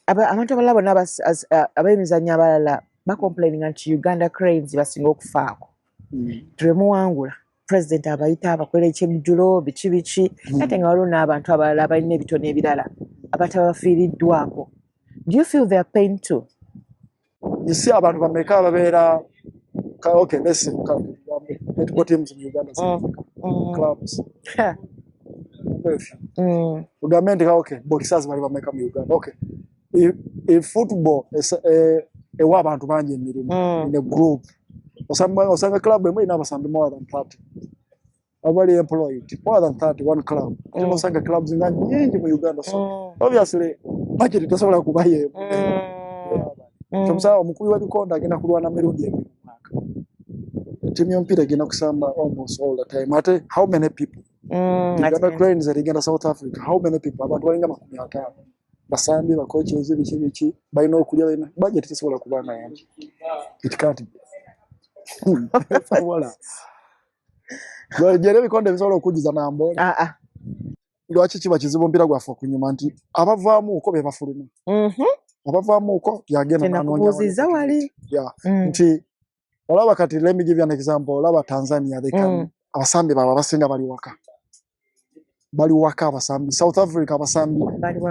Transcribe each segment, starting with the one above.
abantu abalala bonna ab'emizannyo abalala bacomplaininga nti Uganda Cranes basinga okufaako. Tulemuwangula president abayita abakolera ekyemijjulo biki ate nga waliwo n'abantu abalala abalina ebitone ebirala abatabafiiriddwako. Do you feel their pain too? You see abantu bameka babeera okay, let's say netball teams in Uganda, clubs. Government okay, boxers bali bameka mu Uganda. Okay. If football is ewa abantu bangi emirimu in a group. Osanga club emwe ina abasambi more than 30. Abali employed more than 30 one club. Osanga clubs nga nyingi mu Uganda, so obviously budget tasobola kubaye. Tumsa omukulu wa bikonda agenda kulwana mirundi ebiri mu mwaka. Timu y'omupiira egenda kusamba almost all the time. Ate how many people? Uganda Cranes erigenda South Africa. How many people? Abantu balinga 50. Basambi bakoches biki balina okulya balina budget tesobola kubanga yangi. It can't be. Voilà. Jere bikonde bisobola okujiza nambo. Lwaki kiba kizibu mpira gwa fo kunyuma nti abavaamu uko be bafuluma. Abavaamu uko yagenda n'anonya wali. Yeah. Nti olaba kati, let me give you an example. Olaba Tanzania, they can abasambi baba basinga bali waka abasambi. South Africa abasambi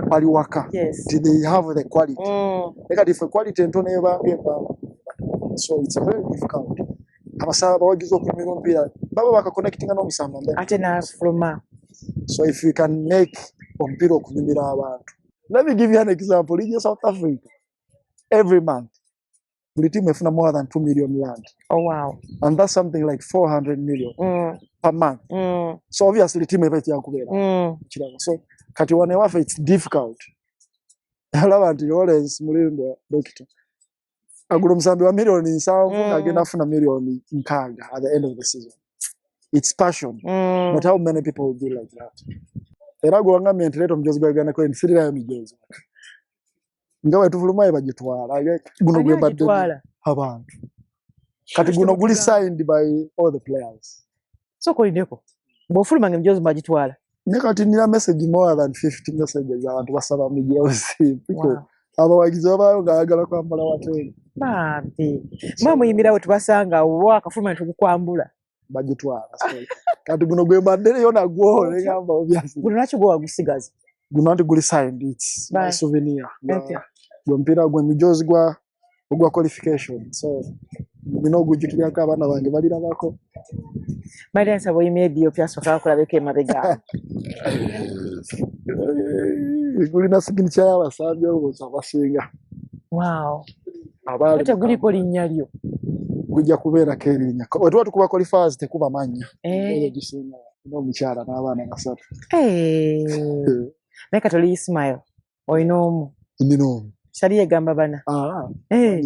bali waka. Yes. They have the quality. If the quality ntone eba so it's very difficult. Abasaba bawagizo kumira mpira baba baka connectinga no musamba mbe. Ate na from. So if you can make ompira okunyumira abantu. Let me give you an example. In South Africa, every month, the team have more than 2 million rand. Oh wow! And that's something like 400 million per month. So obviously, the team have So, katiwane wafe it's difficult. Alavanti always mulindo doctor. Agulu msambi wa million nsavu again afuna million nkanga at the end of the season. It's passion. But how many people will be like that? Era gwanga mentality mjozi gwa Uganda Cranes sirira ya mijozi. Ngawe tufulumaye bagitwala. Guno gwe badde abantu. Kati guno guli signed by all the players. So kolindeko. Bofuluma ngemjozi bagitwala. Nekati nina message more than 50 messages abantu basaba mijozi. Abawagizi babayo gaagala kwambala watene. Bambi. Muyimirawo tubasanga wa akafuluma tukukwambula. Bagitwala. Kati guno gwe badde yona gwo ngamba obviously. Guno nakyo gwo wagusigaza. Guno anti guli signed, it's my souvenir. Gwe mpira gwe mijozi gwa qualification. So gujikira ka abana bange balira bako. Maria nsabo imedi opyasoka kulabeke mabega. Guli na signature y'abasambi obuza basinga. Wow. Abali. Ate guli ko linnalyo. Gujja kubeera kerinya. Watu kuba qualifiers tekuba manya. Gisinga no mukyala n'abaana basatu. Meka toli Ismail. Oyinomu. Ndino. Shali egamba bana.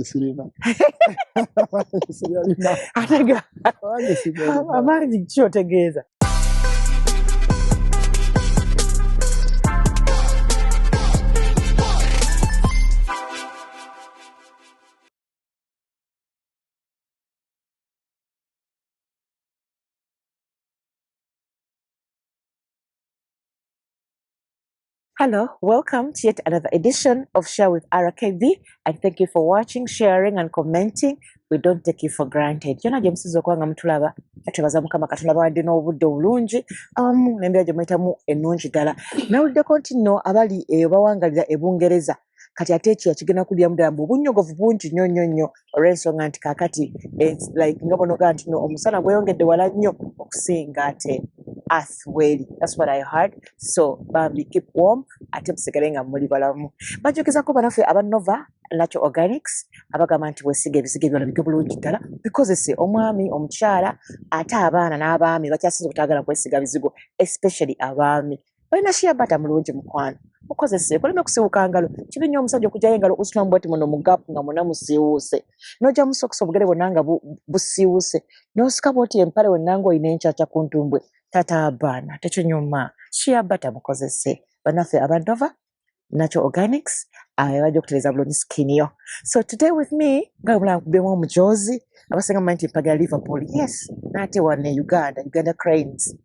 Sirina. Atega. Amanyi kyotegeeza. Hello, welcome to yet another edition of Share with RKB, and thank you for watching, sharing and commenting. We don't take you for granted. Yona jemusizo kwanga mtulaba atubaza mukama katonda bawande n'obudde obulungi nembera gye muyitamu ennungi ddala nawulidde kontino abali bawangalira ebungereza kati ate ekyo kigenda kulya muddala mbu obunyogovu bungi nnyo olw'ensonga nti kaakati like nga bonoga nti no omusana gweyongedde wala nnyo okusinga ate earth weli. That's what I heard. So bambi keep warm ate musigale nga muli balamu. Bajogezako banaffe aba Nova Natural Organics abagamba nti weesiga ebisiga byolabika bulungi ddala because omwami omukyala ate abaana n'abaami bakyasinza okutaagala kwesiga bizigo, especially abaami. Balina shea butter mulungi mukwano mukozese koleme kusiwuka ngalo kibi nnyo omusajja okugyayo engalo usitulamu bwati muno mu gap nga muna musiiwuuse n'ojja mu sokisi obugere bwonna nga busiiwuuse n'osika bwoti empale wonna ng'olina enkyakya ku ntumbwe tata abaana tekinyuma shea butter mukozese bannaffe aba Nova Natural Organics bajja okutereza bulungi skin yo. So today with me nga mulakubemu omujozi abasinga manyi nti mpagala Liverpool, yes, n'ate wane Uganda Cranes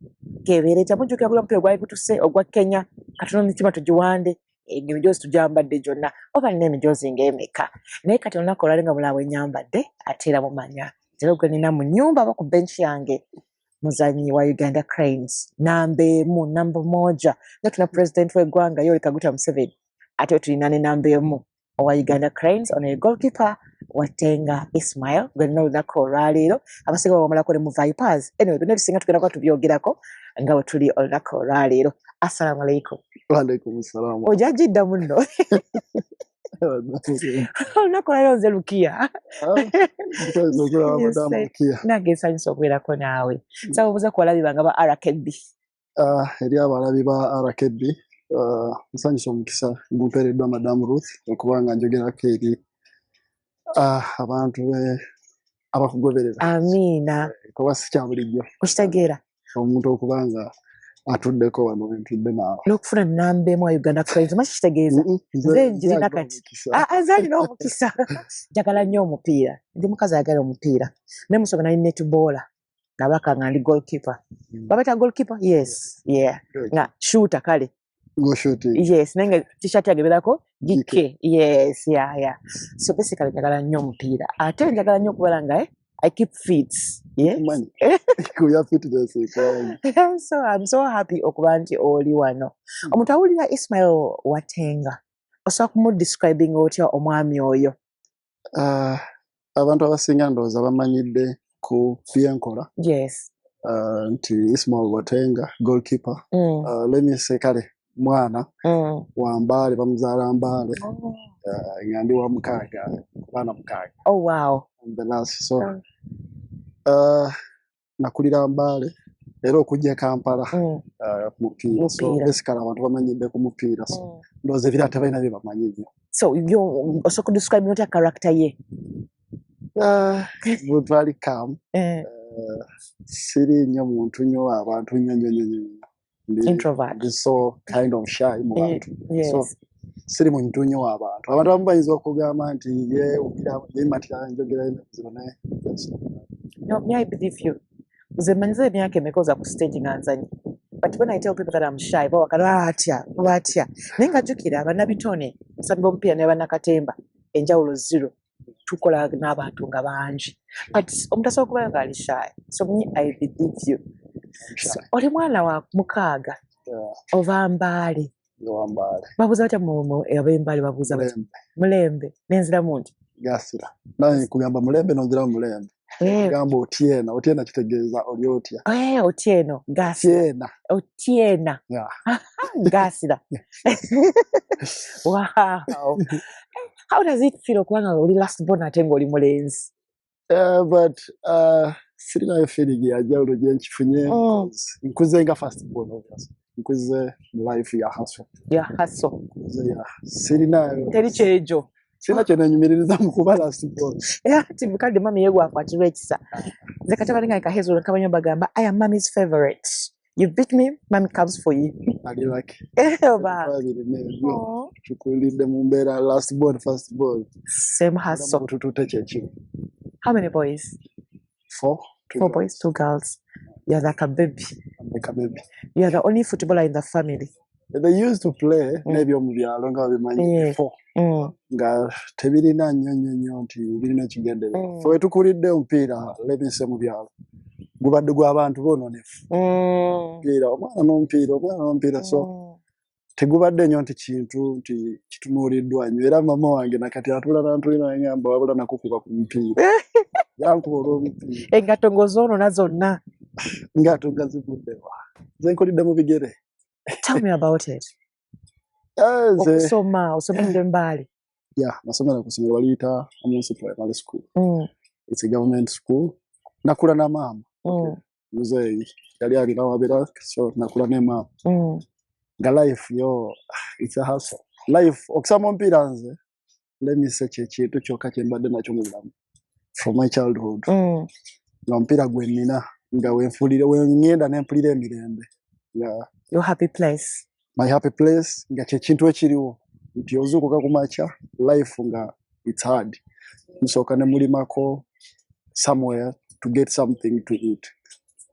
kebeera ekyamunjukira gula mupira gwali gutuse ogwa Kenya katono mitima tugiwande emijoozi tugyambadde gyonna oba nina emijoozi ng'emeka naye kati olunaku olwali nga mulaba nyambadde ate era mumanya era gwe nina mu nnyumba aba ku benchi yange muzanyi wa Uganda Cranes namba moja nga tuna president w'eggwanga Yoweri Kaguta Museveni ate tulina ne namba emu owa Uganda Cranes ono ye goalkeeper Watenga Ismail gwe nina olunaku olwaleero abasinga babamalako ne mu Vipers anyway byonna ebisinga tugenda kuba tubyogerako nga bwe tuli olunaku olwaleero. Assalamu alaikum. Waalaikum salaam. Ojagidda munno olunaku olwaleero nze Lukia nange nsanyusa okubeerako naawe nsaba obuuza ku balabi bange ba RKB. Eri abalabi ba RKB nsanyusa omukisa gumpeereddwa Madamu Ruth okuba nga njogerako eri abantu abakugoberera. Amiina. Kuba si kya bulijjo okitegeera omuntu okuba nga atuddeko wano ntudde naawe n'okufuna namba emu wa Uganda Cranes maki kitegeeza nze njirina kati nze alina omukisa njagala nnyo omupiira ndi mukazi ayagala omupiira naye musonga nali netboola nabaka nga ndi goalkeeper babeeta goalkeeper yes yeah nga shooter kale go shooting yes naye nga t-shirt yageberako GK yes yeah so basically njagala nnyo omupiira ate njagala nnyo okubeera nga I keep fit. Yeah. I'm so happy okuba nti oli wano. Omuntu awulira Ismail Watenga osobola kumudescribing otya omwami oyo? Abantu abasinga ndowooza bamanyidde ku byenkola. Yes. Nti Ismail Watenga goalkeeper. Let me say kale mwana wa Mbale bamuzaala Mbale nga ndi wa mukaaga baana mukaaga. Oh wow. The last so nakulira Mbale era okujja Kampala mupiira so basically abantu bamanyidde ku mupiira so ndowooza ebira tebalina bye bamanyidde. So osobola kudescribe otya character ye? Very calm. Siri nnyo muntu nnyo abantu nnyo introvert. So kind of shy mu bantu. Yes. So siri muntu nnyo abantu abamu bayinza okugamba nti ye matira njogera zone. No, I believe you. Nze manyiza emyaka emeka oza ku stage nga nzanyi. But when I tell people that I'm shy, bakala atya. Naye nga jjukira abannabitone nsabira omupiira ne bannakatemba enjawulo zero. Tukola n'abantu nga bangi. But omuntu asobola okuba nga ali shy. So me, I believe you. So, oli mwana wa mukaaga ova Mbale. Babuuza batya ab'Embale babuuza batya? Mulembe. Nenziramu nti? Gasira. Naye kugamba Mulembe nonziramu Mulembe. Gamba Otiena kitegeeza oli otya. Otieno. Gasira. Otiena. Yeah. Gasira. Wow. How does it feel okuba nga oli last born ate nga oli mulenzi? But sirinayo feeling ya jawulo gye nkifunye. Nkuze nga first born obviously. Nkuze life ya hustle. Ya hustle. Sirinayo. Teri kyejo. Sina kye nanyumiririza mu kuba last born. Ati mukadde mami yegwa akwatirwa ekisa. Nze kati abalinga nkahezo nkabanyo bagamba I am mommy's favorite. You beat me, mommy comes for you. I like. Oh. Tukulide mu mbeera last born first born. Same hustle. Tutute kyeki. How many boys? 4. 4 boys, 2 girls. You're like a baby. I'm like a baby. You're the only footballer in the family. They used to play maybe omu byalo nga bimanyi before. Nga tebirina nnyo nti birina kigendere. So wetukulidde omupiira lebise mu byalo. Gubadde gw'abantu boononefu. Omwana n'omupiira so tegubadde nnyo nti kintu nti kitunuuliddwa nnyo era mama wange nakati atula n'antulira ngamba wabula nakukuba ku mupiira. Yankuba olw'omupiira. Engatto ng'ozoonona zonna. Ngatto nga zivuddewa. Nze nkulidde mu bigere. Tell me about it. Osomedde Mbale. Yeah, nasomera ku ssomero baliyita Amunsi Primary School. It's a government school. Nakula na maama. Muzeeyi yali alina wabera so nakula ne maama. Nga life yo it's a hustle. Life okusoma omupiira nze let me say kintu kyokka kye mbadde nakyo mu bulamu from my childhood. Nga omupiira gwe nnina nga wengenda nempulira emirembe. Your happy place. My happy place nga kye kintu ekiriwo nti ozuukuka ku makya life nga it's hard. Nsooka ne mulimako somewhere to get something to eat.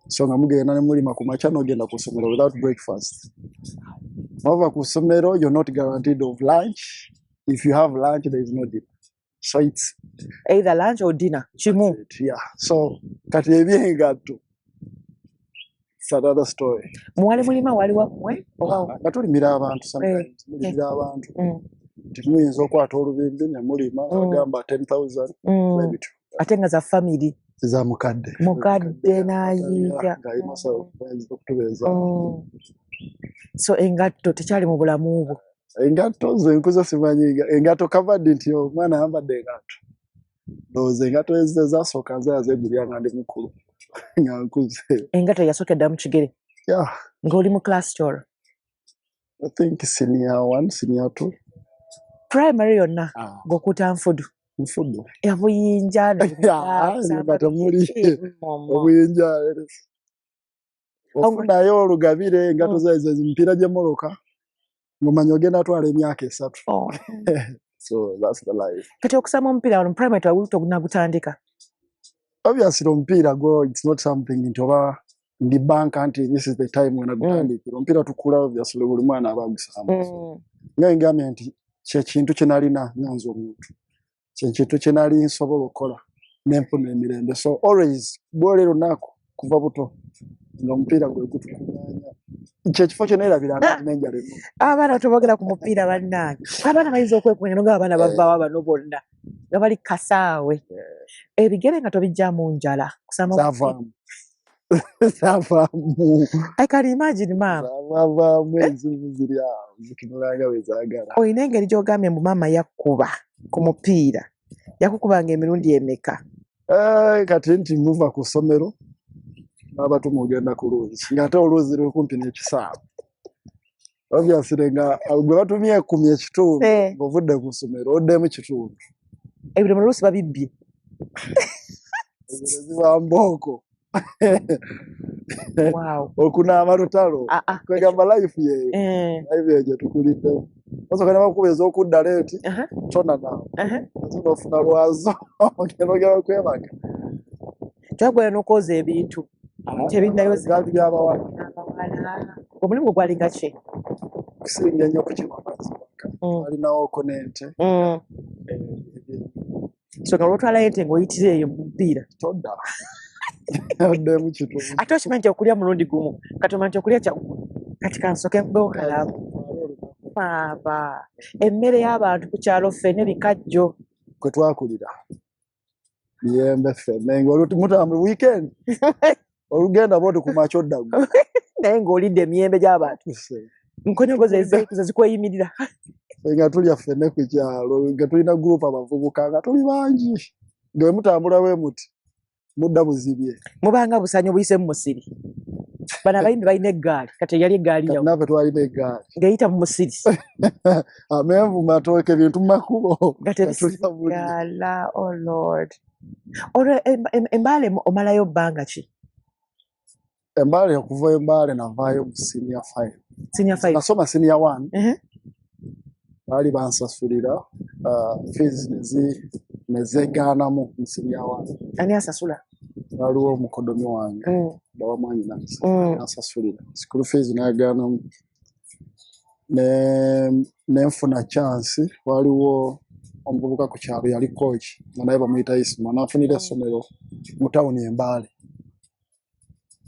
so nga mugenda ne mulima ku makya n'ogenda ku ssomero without breakfast. Over ku ssomero, you're not guaranteed of lunch. If you have lunch, there is no dinner. So it's either lunch or dinner. Chimu. yeah. So kati ebyengatto. It's another story. Mwali mulima wali wammwe? Nga tulimira abantu sometimes. Mulimira abantu. Timuyinza okwata olubimbi ne mulima ogamba 10,000 maybe two. Ate nga za family. Za mukadde. Mukadde n'ayiga. So engatto tekyali mu bulamu bwo. Engatto ze nkuze simanyi engatto covered nti omwana ayambadde engatto. Ndowooza engatto ezo zasooka nzegulya nga ndi mukulu nga nkuze. Engatto yasookedde mu kigere? Yeah. Ng'oli mu class kyolo? I think senior 1, senior 2. Primary yonna ng'okuuta nfudu? Nfudu. Yabuyinja nga temuli obuyinja. Ofunayo olugabire engatto zaizo emipiira gy'emmoloka ng'omanya ogenda atwala emyaka 3. So that's the life. Kati okusama omupiira wano primary twagunagutandika? Obviously omupiira go it's not something nti oba ndi banka nti this is the time when agutandikira. Omupiira tukula obviously buli mwana aba agusamba. Nga ngambye nti kintu kye nalina nyanza omuntu. Kintu kye nali nsobola okukola n'enfuna emirembe. So always bwolero nako kuva buto nga omupiira gwe gutukuganya. Kyekifo kye neerabira n'enjala eno. Abaana tubogera ku mupiira bannange. Abaana bayinza okwekunya nga abaana bavaawo bano bonna nga bali kasaawe. Ebigere nga tobijjamu njala. Zavaamu. Zavaamu. I can imagine maama. Zavaamu enzivu ziri awo zitunulanga bwe zaagala. Olina engeri gy'ogambye mbu maama yakkuba ku mupiira. Yakukubanga emirundi emeka? Kati nti muva ku ssomero n'abatu mugenda ku luzzi ng'ate oluzzi luli kumpi n'ekisaawe. Obviously nga gwe batumye 10 ekitundu ng'ovudde ku ssomero oddemu kitundu. Ebiremo oluusi babibbye. Ebirezi ba mbooko. Wow. Okunaama lutalo. Kwegamba life yeeyo. Life yeeyo gye tukuliddemu. Osooka ne bakuba ez'okudda leeti tona naawe. Ate ofuna lwazo ogenda kwebaka. Twagwera n'okwoza ebintu. Tebinnayoza by'abawala. Omulimu gwalinga ki? Kusinga nnyo kukima amazzi waka. Alinawo n'ente. So nga lwotwalayo ente ng'oyitira eyo mu mupiira. Todda. Oddemu kitundu. Ate okimanyi nti okulya mulundi gumu. Kati omanyi nti okulya kati kansooke mbeho kalamu. Baaba. Emmere y'abantu ku kyalo ffene bikajjo. Kwe twakulira. Miyembe ffene ng'olutambula weekend. Olugenda bwoti ku makya oddagu. Naye ng'olidde emiyembe gy'abantu. Nkonyogo ze zikweyimirira. Nga tulya ffene ku kyalo nga tulina gurupu abavubuka nga tuli bangi. Nga mutambula bwe muti mudda buzibye. Mubanga busanyo buyise mu musiri. Bano abayimbi balina eggaali kati yali eggaali yawo. Naffe twalina eggaali. Ng'eyita mu musiri. Amenvu matooke bintu makubo. Nga tebisigala, oh Lord. Olwo Embaale omalayo bbanga ki? Embaale okuva Embaale navaayo mu senior 5. Senior 5. Nasoma senior 1. Baali bansasulira fees nezeegaanamu mu senior 1. Ani asasula? Waliwo omukodomi wange bawamwanyi nansasulira. School fees n'agaanamu. Nenfuna chance waliwo omuvubuka ku kyalo yali coach nga naye bamuyita Isma n'afunira essomero mu tawuni Embaale.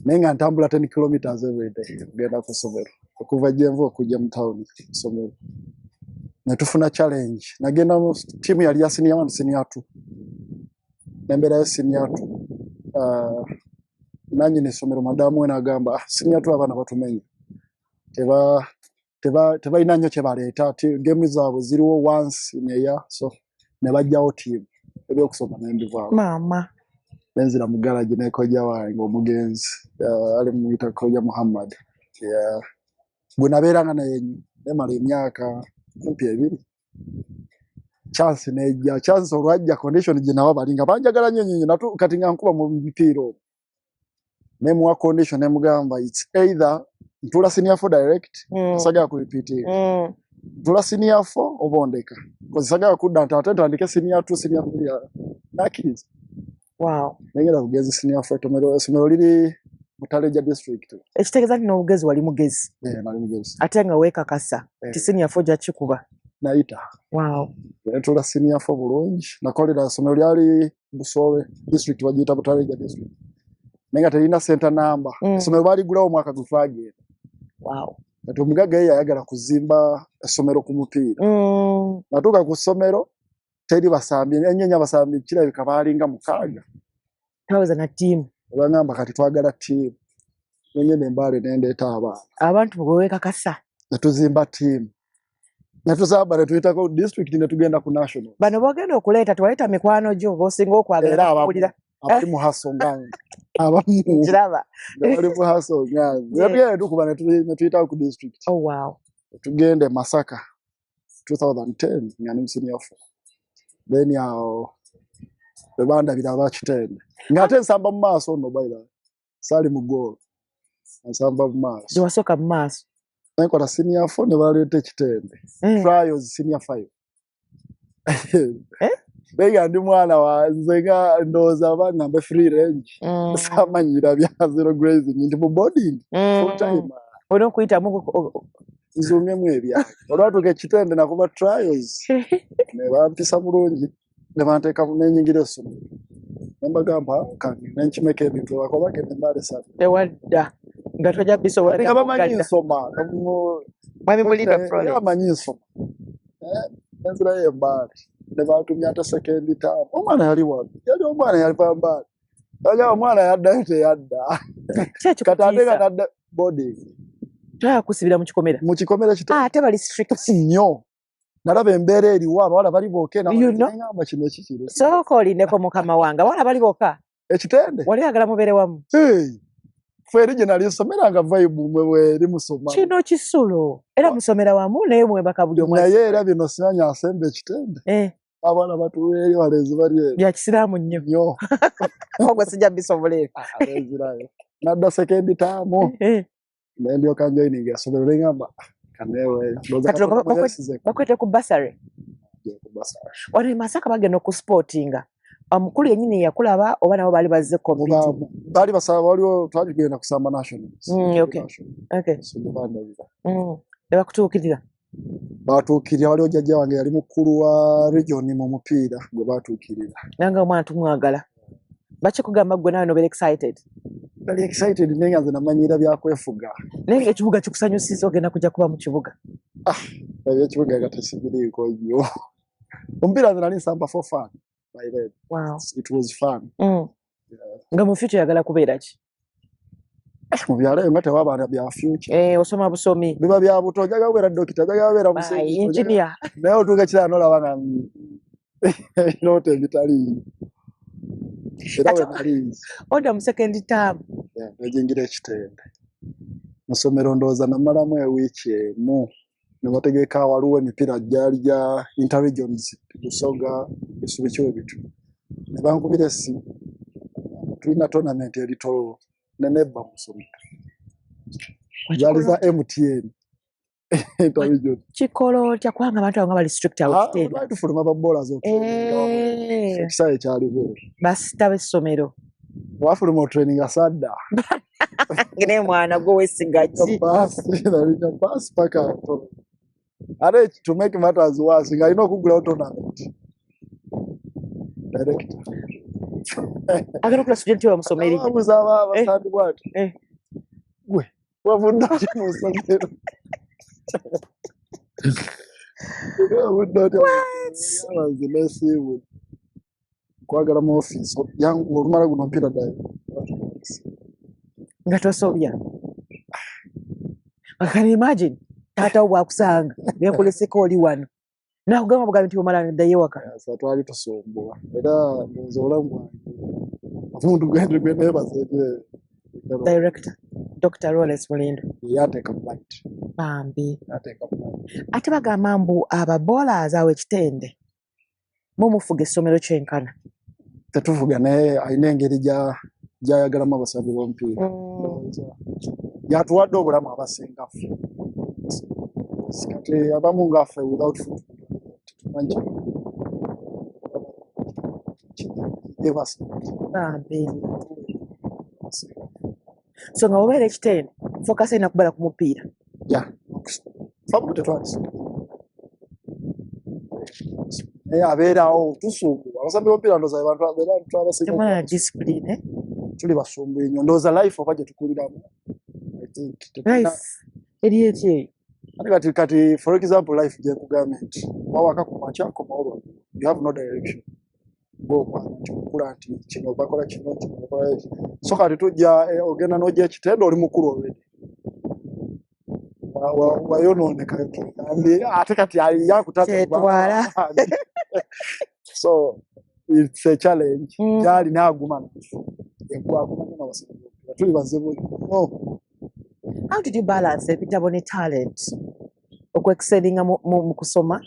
Naye nga ntambula 10 kilometers every day okugenda ku ssomero okuva Gyenvu okujja mu tawuni ssomero. Ne tufuna challenge. Nagenda mu tiimu yali ya senior 1 senior 2. Nembeerayo senior 2. Nannyini essomero madamu we n'agamba senior 2 abaana batumenye. Tebalina nnyo kye baleeta. Gemu zaabwe ziriwo once in a year. So ne bajjawo tiimu ebyokusoma n'embivaawo. Maama. Nenzira mu garage ne kojja wange omugenzi ali muyita Koja Muhammad. Gwe nabeeranga naye nemala emyaka kumpi 2. Chance nejja. Chance olwajja condition gye nawa balinga banjagala nnyo natu kati nga nkuba mu mipiira. Ne muwa condition ne mugamba it's either ntula senior 4 direct saga ku repeat. Ntula senior 4 obondeka. Kozi saga kudda ntandike senior 2 senior 3 nakiriza. Wow. Nengera kugeza senior 4 tomero liri Butaleja district. Ekitegeeza nti n'obugezi wali mugezi. Nali mugezi. Ate nga weekakasa ti senior fo ojja kikuba. Naita. Wow. Netula senior fo bulungi. Nakolera essomero lyali Busowe district bagiyita Butaleja district. Nenga terina center number. Essomero baligulawo omwaka gufagenda. Wow. Kati omugagga ye yayagala kuzimba essomero ku mupiira. Natuuka ku ssomero teri basambi ennyenya basambi kirabika baalinga mukaaga. Tawaza na ttiimu. Bangamba kati twagala ttiimu. Nenyene Mbale nendeeta abaana. Abantu bwewekakasa. Netuzimba ttiimu. Netuzamba netuyitako district ne tugenda ku national. Bano bogenda okuleeta twaleeta mikwano gyo b'osinga okwagala okuwulira. Abali mu haso ngange. Abamu. Kiraba. Abali mu haso ngange. Netugenda tukuba netuyitako ku district. Oh wow. Tugende Masaka 2010 ngani senior fo. Then yao bebanda bilaba kitende. Ngate nsamba mu maaso no baila. Sali mu goal. Nsamba mu maaso. Ziwasoka mu maaso. Nkola senior fo ne balete kitende. Trials senior 5. Bega ndi mwana wa nzenga ndoza bangambe free range. Samanyira bya zero grazing ndi mu boarding. Full time. Ono kuyita muko Nzumye mwebya. Olwatuke kitende na kuba trials. Ne bampisa bulungi. Ne banteka nenyingire sumu. Nembagamba kange nenchimeke ebintu bakobake nembale sana. Ewadda. Nga tojja bisobola. Nga bamanyi nsoma. Mwami mulida front. Bamanyi nsoma. Nenzira yembale. Ne batumya ata second term. Omwana yali wano. Yali omwana yali pambale. Aja omwana yadda yadda. Katandeka nadda boarding. Twa kusibira mu kikomera. Mu kikomera kito. Ate bali strict nnyo. Nalaba embeera eriwo abawala bali boke na ngamba kino ekikiro. Soko olineko mukama wange abawala bali boka. Ekitende. Wali agala mubeere wamu. Fwe regional someranga vibe mwe eri musoma. Kino kisulo. Era musomera wamu naye mwebaka buli omwe. Naye era bino sanya asembe ekitende. Abana batuweeri walezi bali eri. Ya kisiramu nnyo. Ogwo sijja bisobolera. Alezirayo. Nadda second term. Ndio kanjoining asomero lengamba kanewe bakwete ku basare wali Masaka bagenda ku sportinga amukulu yenyini yakulaba oba nabo bali bazze community bali basaba waliwo twali genda kusamba national okay so banda bakutukirira batukirira waliwo jjajja wange yali mukulu wa region mu mupiira gwe batukirira nanga omwana tumwagala bache kugamba gwe nawe no very excited. Bali excited nenga nze namanyira byakwefuga. Nenga ekibuga kikusanyusiza ogenda kujja kuba mu kibuga. Ekibuga gatasibiri ko nnyo. Ompira nze nali nsamba for fun. By then. Wow. It was fun. Nga mu future yagala kubeera ki? Mu byalo ngate wabana bya future. Osoma busomi. Biba bya buto jaga kubeera doctor jaga kubeera musezi. Engineer. Naye otuuka kira nola bana. Note vitali. Oda mu second term. Nejingira ekitende. Musomero ndoza namalamu ewiki emu. Nebategeka waliwo emipiira gyali gya interregions Busoga Isubikiwe bitu. Nebankubira essimu. Tulina tournament eritoolo nenebba musomero. Gyali za MTN. Interregion. Kikolo kya kwanga abantu abanga bali strict out there. Abantu fuluma ba bowlers ekisaye kyaliwo. Basita b'essomero. Wafuluma training asadda. Ngene mwana gwe wesigaji. Pass paka. Are to make matters worse, I know Google tournament. Director. Agora kula student wa musomeri. Abuzaba basandi what? Gwe. Wavunda musomero. Kwagala mu office yangu olumala guno mpira dai. Ngatosobya. I can imagine. Hata wakusanga nekuleseka oli wano nakugamba bugambi nti omala ndaye waka twali tusombola era nzola mwange afundu gwende baseje director Dr. Rollins Mulindo yateeka flight bambi ate bagamba mbu ababola azawe kitende mumufuga essomero kyenkana tetuvuga naye ayina engeri gyayagalamu abasabi b'omupiira yatuwadde obulamu abasingafu kati abamu ngaffe without food tumanyi So nga obeera ekitende focus ina kubala ku mupiira. Yeah. Fabu tetwalisa. Abeerawo tusumbuwa. Abasambi b'omupiira ndooza abantu abeera twabasiga. Temwana discipline. Tuli basumbuye nnyo. Ndooza life oba gye tukuliramu. I think. Life. Eri eki. Kati for example life gye kugamba nti wawaka ku makyako mawolo. You have no direction. Kula nti kino bakola kino bakola so kati tujja ogenda n'ojja ekitendo oli mukulu already. Wayononeka kandi ate kati yakutwala. So it's a challenge. Yali naguma yakwaguma n'abasawo tuli bazibu. How did you balance ebitabo ne talent okwekiselinga mu kusoma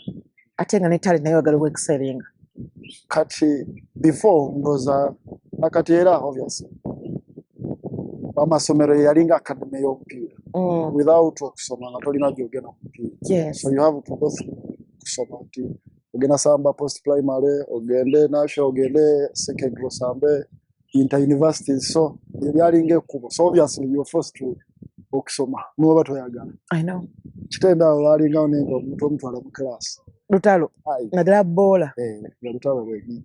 ate nga ne talent nayo agala okwekiselinga? Kati before ndoza nakati era obviously amasomero yalinga academy y'omupiira without okusoma nga tolina gyogenda ku mupiira. Yes. So you have to go through kusoma nti ogenda samba post primary ogende national ogende secondary sambe inter university so yalinga ekkubo. So obviously you're forced to okusoma n'oba toyagala. I know. Kitenda walinga nengo omuntu omutwala mu class. Lutalo naddala boola lutalo lwegi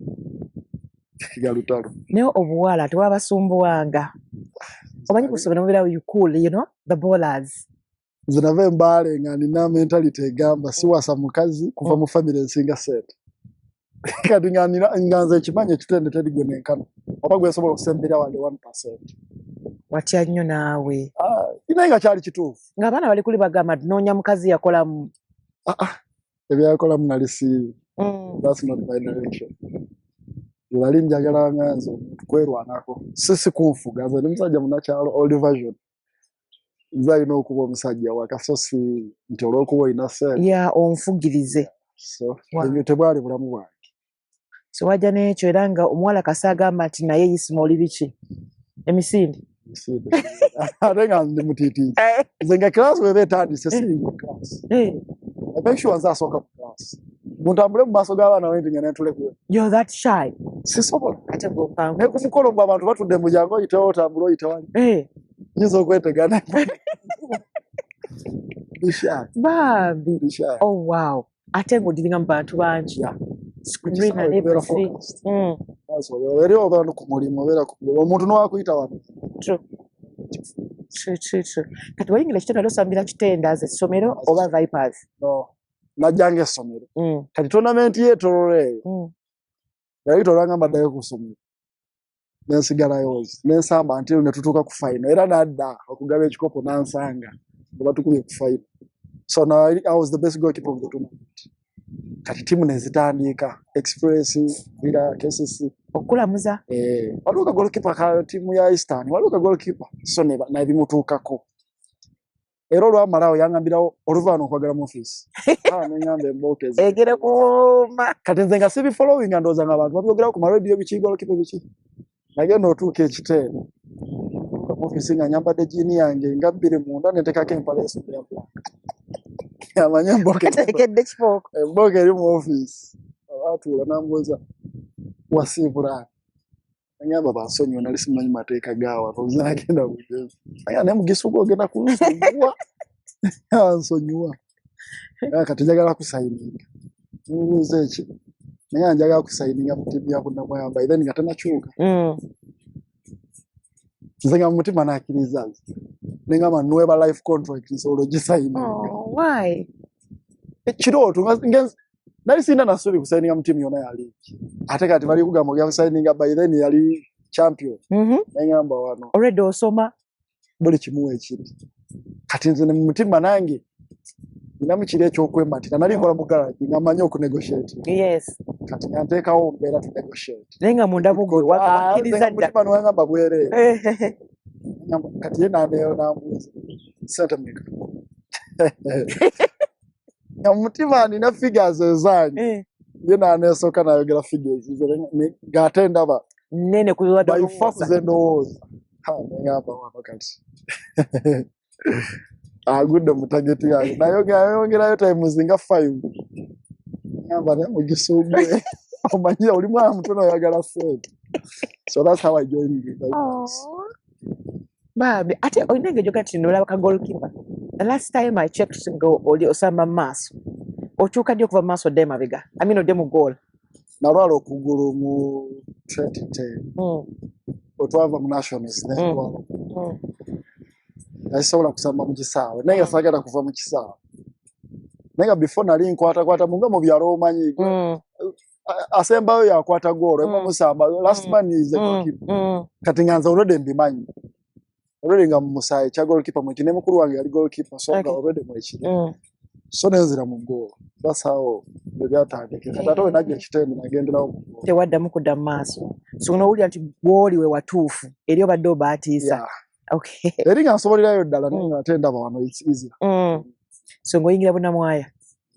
ya lutalo naye obuwala tewabasumbuwanga omanyi kusomera mubeera you cool you know the bowlers zinave mbale nga nina mentality egamba siwasa mukazi kuva mu family ensinga set kati nga nganza ekimanya ekitende tedigwe nenkana oba gwesobola okusembera wali 1%. watya nnyo naawe inainga kyali kituufu ng'abaana bali kuli bagamba noonya mukazi yakolamu ebyakola munalisi. That's not my direction. Yali njagala nganzo kwerwanako sisi kunfuga nze musajja munakyalo old version nzaina okuba omusajja wakasosi nti olwokuba ina sente onfugirize so ebyo tebwali bulamu bwange. So wajja n'ekyo era nga omuwala Kasa agamba nti naye yisima oli biki emisinde ate nga ndi mutiitiiti nze nga class weba etandise siri mu class. Make sure nze asooka mu class muntambule mu maaso g'abaana wendi nga nentulekwe. You're that shy. Sisobola. Ate gopanga. Ne ku mukolo mbu abantu batudde mu jangu oyitewo otambula oyitewali. Nyinza okwetegana. Bisha. Babi. Oh wow. Ate ng'odiringa mu bantu bangi. Screen and everything. Eri obantu ku mulimu obeera ku mulimu omuntu n'owakuyita wano. True. Kati wayingira ekitendo losambira kitenda ze ssomero oba Vipers? No. Najjanga essomero. Kati tournament yeetololeeyo. Yali tolanga baddayo ku ssomero. Nensigalayo nensamba nti ne tutuuka ku final era nadda okugaba ekikopo nansanga nga batukubye ku final. So now I was the best goalkeeper of the tournament. Kati timu nezitandika Express bila KCC okulamuza waliwo ka goalkeeper ka timu ya Eastern waliwo ka goalkeeper so na ebimutuukako era olwamalawo yangambirawo oluvaano okwagala mu office neŋŋamba embooke egere kuuma kati nze nga sibi following ndowooza nga abantu babyogerawo ku marediyo biki goalkeeper biki nagenda otuuka ekiteeno mu office nga nyambadde jiini yange nga bbiri munda netekako empale esumbu ya black amanya mboketekedde kifooko embooke eri mu office atuula nambuuza wasiibula anyamba bansonyiwa nali simanyi mateeka gaawa obuze nagenda bugezi aya naye mugisuga ogenda kunsonyiwa ansonyiwa kati njagala kusayininga mubuuza eki naye njagala kusayininga mu ttiimu ya Bunnamwamba then nga tanakyuka nze nga mu mutima nakkiriza nengamba nweeba life contract nsobola ogisayininga. Why? Ekirooto nali sina nasubi kusayininga mu ttiimu yonna ya league ate kati bali kugamba ogenda kusayininga by then yali champion. Nengamba wano already osoma buli kimu ekiri kati nze mu mutima nange ninamu kiri ekyokwemmatira nali nkola mu garage nga mmanyi okunegotiate. Yes. Kati nga nteekawo mbeera tu negotiate naye nga munda mugwe wakkiriza dda mutima niwangamba bwereere kati ye nandeyo nambuuza sente mmeka nga mu mutima nina figures ezange ye naneesooka nayogera figures ng'ate ndaba nene kubiwadde baifaku ze ndowooza nengamba wano kati agudde mu tageti yange nayongerayo times nga 5 ngamba naye mugisuugwe omanyi oli mwana mutono oyagala sente. So that's how I joined the Vipers. Babe, ate oinenge joka tinolaba ka goalkeeper. The last time I checked ngo oli osamba maaso. Ochuka dio kuva maaso dema biga. I mean odemu goal. Nalwala okugulu mu 2010. Otwava mu nationals ne twala. Nasobola kusamba mu kisaawe. Naye sagala kuva mu kisaawe. Naye before nali nkwata munga mu byalo omanyi. Asembayo yakwata goal emo musamba last man is a goalkeeper. Kati nganza already mbimanyi. Already nga musaye cha goalkeeper mu kinemu kuru wange ali goalkeeper so nga already mu ekiri. So nenzira mu goal. That's how the data take. Katato enaje kitendo nagendera te wadda mukudda maaso. So unawuli anti goali we watuufu. Eri obadde baatiisa. Yeah. Okay. Eri nga nsobolerayo ddala naye atenda bano it's easy. So ngoyingira bunamwaya.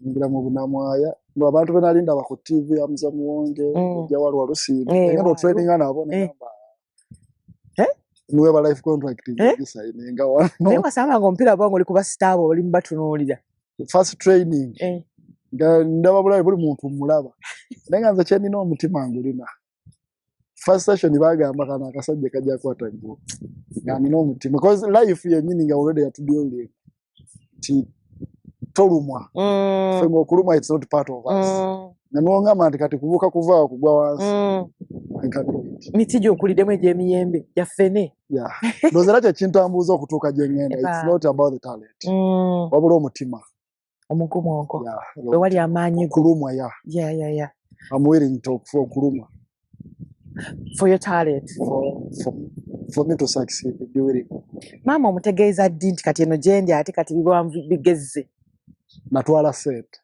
Ngira mu bunamwaya. Ngo abantu benalinda ba ku TV amza muwonge ja walwa Lusidi. Ngendo training nabo namba. Niwe ba life contract design nga wano. Naye wasanga ngompira bwangu oli kuba star bo oli mbatunuulira. First training. Nga ndaba bulaye buli muntu mulaba. Nenga nze kye nina omutima ngulina. First session bagamba kana akasajja kajja kwata ngo. Nga nina omutima because life yenyini nga already yatudyole. Ti tolumwa. Fengo okulumwa it's not part of us. Nanonga manti kati kuvuka kuvaa kugwa wansi. Mitiji okulidemu egy'emiyembe yafene. Yeah. Ndozera kye kintambuza okutuuka gye ngenda. It's not about the talent. Wabula omutima. Omugumu onko. Yeah. Bwe wali amaanyi go. Kulumwa ya. Yeah. I'm willing to for kulumwa. For your talent. For me to succeed in doing it. Mama omutegeeza ddi nti kati eno gyendi ate kati bigezze. Natwala set.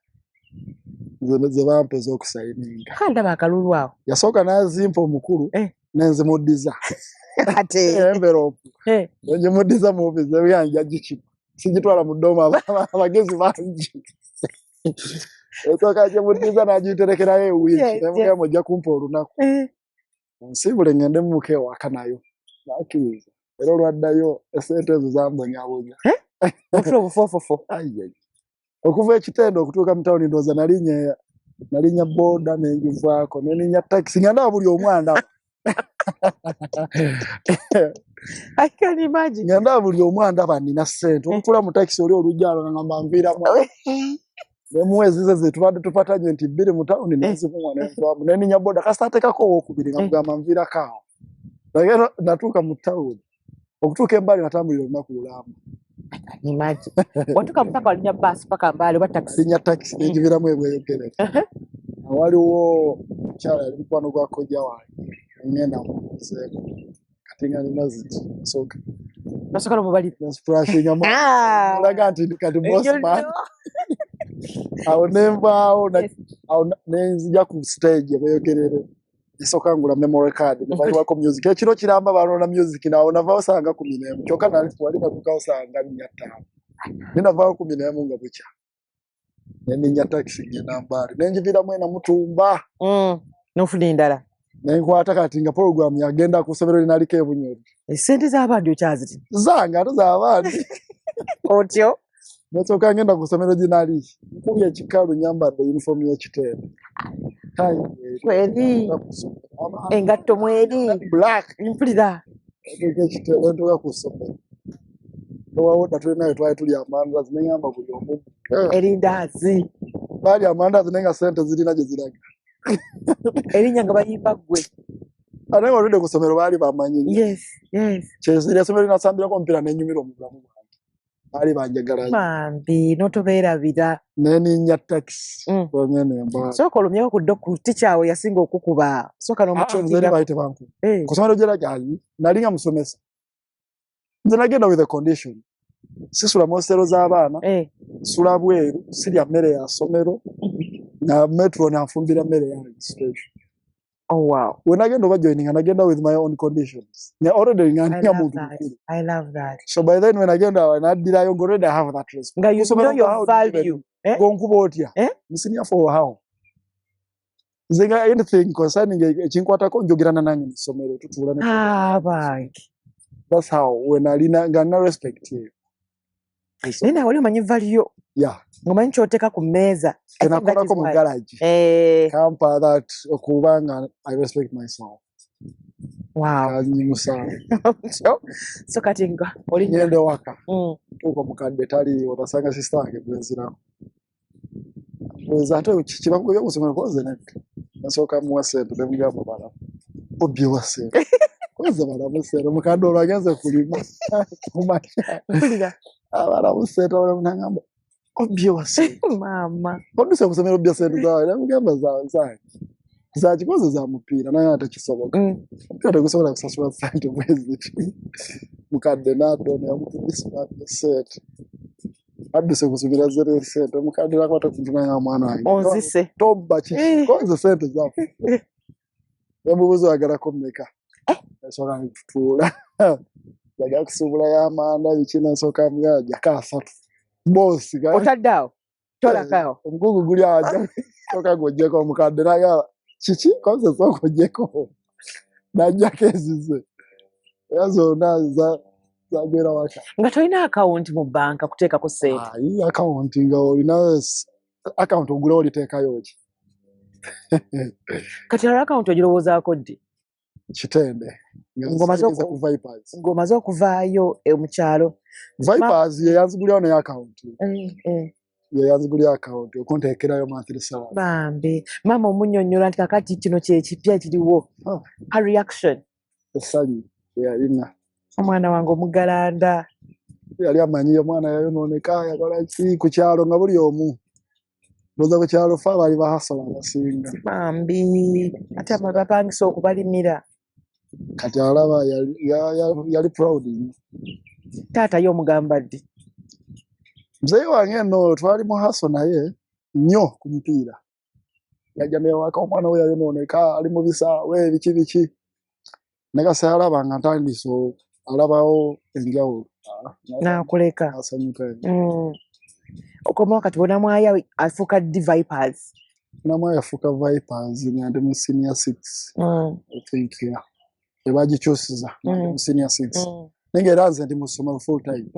Ze bampeza okusayininga. Kandaba akalulu awo. Yasooka n'azimpa omukulu nenze muddiza. Ate. Envelope. Nje muddiza mu office yanja gikipa. Sijitwala mu ddoma abagezi bangi. Yasooka kye muddiza n'agiterekerayo ewiki. Nemugamba ojja kumpa olunaku. Nsibule ngende muke wakanayo. Nakiriza. Era olwaddayo esente ezo zambonyabonya. Ofuna obufofofo. Ayi. Okuva ekitendo okutuuka mu town ndoza nalinya boda nenjivaako neninya taxi nganda buli omwanda. I can imagine. Nganda buli omwanda banina sente. Okutula mu taxi oli olujalo ngamba mvira mu. Nemwezi ze tubadde tupatanye nti bbiri mu town nezivumwa nenvamu neninya boda kasitatekako okubiri ngamba mvira kawo. Bagero natuuka mu town. Okutuuka embali natambulira olunaku lulamba. Imagine. Watuka mpaka walinya bus paka mbali wa taxi. Linya taxi nejibiramu ebweyekere. Waliwo kyala yali mukwano gwa kojja wange. Ngenda muzeeko. Kati nga nina ziti. Soka. Nasoka no mubali. Splashing ama. Laga nti kati boss man. Awo nemba nenzija ku stage ebweyekerere. Isoka ngula memory card ne bali wako music ekiro kiramba balona music nawo nava osanga ku minemu kyoka nali twali batuka osanga nyata ninava ku minemu nga bucha neni nyata kisinye nambari nenjivira mwena mutumba nofuna endala nenkwata kati nga program yagenda ku sebero linaliko ebunyori esente z'abandi okyaziti zanga z'abandi otyo Nsoka ngenda ku somero ginali nkubye ekikalu nyambadde uniform y'ekitendo kweli engatto mweri black mpulira ekitendo ntoka ku somero nowawo natulinayo twali tuli amanda zinenyamba buli omu erindazi bali amanda zinenga sente zirina gye ziraga erinya nga bayimba ggwe ate oludde ku somero baali bamanyi yes kyesirya somero linasambirako omupiira nenyumira omubulamu bwange baali banjagala mambi notobeerabira neninya taxi bonyene mba soka olumyeko ku tichawe yasinga okukuba soka n'omukyonzeri bayite banku ku somero gyera gyali nali nga musomesa nze nagenda with a condition sisula mu hostelo z'abaana sula bweru sirya mmere ya somero na metro nanfumbira mmere yange station. Oh wow. When I get over joining and I get with my own conditions. I already I love that. So by then when I get down and I did already have that respect. You know your value. Go about here. Misinya for how. Zenga anything concerning a chinkwata ko njogirana nanyi somero tutulana. Bye. That's how when I gonna respect you. Nina wali manyi value. Yeah. Ngomanyi kyoteka ku meza. Enakola ko mu garage. Kampa that okubanga I respect myself. Wow. kanyimusa So kati nga oli ngende waka tuko mukadde tali otasanga sister wange gwenzira ate kibakugo y'okusomera koze netto nasooka muwa sente ne mugamba bala obye wa sente koze bala musente mukadde olwo agenze kulima kumakya abala musente olwo obye wa sente mama oduse kusomera obye sente zawe ne mugamba zange za kikoze za mupiira naye ate kisoboka ate kusobola kusasula sente mwezi mukadde n'addo ne yamutubisa sente aduse kusubira zere sente mukadde lakwata kuntunanga mwana wange onzise tobba kiki koze sente zafe yamubuzo agarako mmeka soka ntuula yaga kusubula y'amanda bikina soka mwaja kasatu bosi ga otaddawo tolakawo omugugu guli aja soka gojeko mukadde naga kiki koze soko jeko najja kezize yazo naza zagera waka nga tolina account mu banka kuteekako sente iyi account nga olina account ogula oliteekayo ki kati ala account ogirowoozaako ddi kitende ng'omaze okuvaayo mu kyalo Vipers ye yanzigulirawo naye account ye yanzigulira account okunteekerayo monthly salary bambi maama omunnyonnyola nti kakati kino kyekipya ekiriwo her reaction essanyu yeyalina omwana wange omugalanda yali amanyi omwana yayonooneka yakola ki ku kyalo nga buli omu loza ku kyalo fe bali bahasola abasinga bambi ate bapangisa okubalimira kati alaba yali proud taata ye omugamba ddi muzeeyi wange nno twali mu haso naye nnyo ku mupiira yajja newaka omwana we yayonooneka ali mu bisaawe biki biki nekase alaba nga ntandise alabawo enjawulo n'akuleka asanyuka okomawo kati bonamwaya afuuka ddi Vipers namwaya afuuka Vipers nga ndi mu senior 6 I think ebagikyusiza mu senior 6 nange era nze ndi mu ssomero full time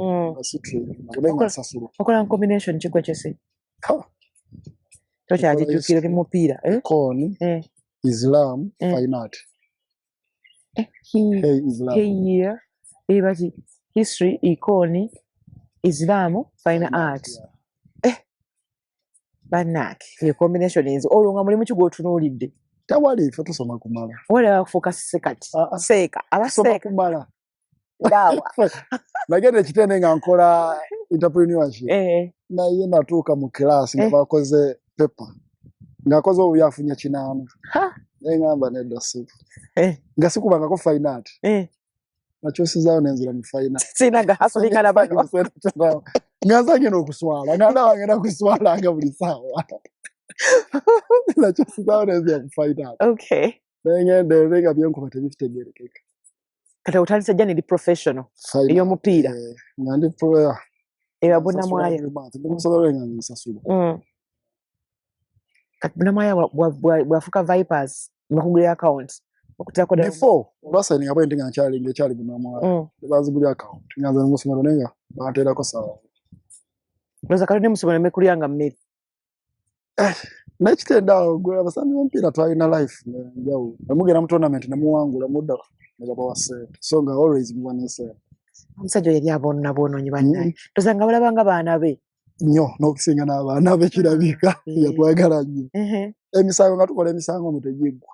nakubenga nsasula okola combination kigwe kyesi tokyagijjukira oli mupiira Kon Islam Fine Art year ebati history econ Islam Fine Art bannake eyo combination enzo olwo nga mulimu kigwotunuulidde tewali ife tusoma kumala wala bafuuka sekati seeka abaseeka kumala dawa nagenda ekitende nga nkola entrepreneurship naye natuuka mu class nga bakoze paper ng'akoze obuyafunya 8 naye ngamba nedda sifu nga sikubangako fine art nakyusizaawo nenzira mu fine art sinaga hasolinga nabano nga nzagenda okuswala nga ndaba ngenda kuswala nga buli saawa nakyusizaawo nenzira mu fine art naye ngende nga byenkuba tebifitegerekeka kati otandise jja neri professional ey'omupiira nga ndi proya eyabunamwaya ndimusomero nga nsasula kati bunamwaya bwafuuka Vipers bakugulira account okutako before olwasayininga bwe ndi nga nkyalinga ekyali bunamwaya bazigulira account nga nze musomero naye nga bateerako sawa loza kati ne musomero mekulyanga mmere nekitenda awo gwe abasambi b'omupiira twalina life njawulo nemugenda mu tournament nemuwangula mudda negabawa sente so nga always muba ne sente omusajja oyo yali aboonoonyi bannaye tozanga balabanga baana be nnyo n'okusinga n'abaana be kirabika yatwagala nnyo emisango nga tukola emisango mutegiggwa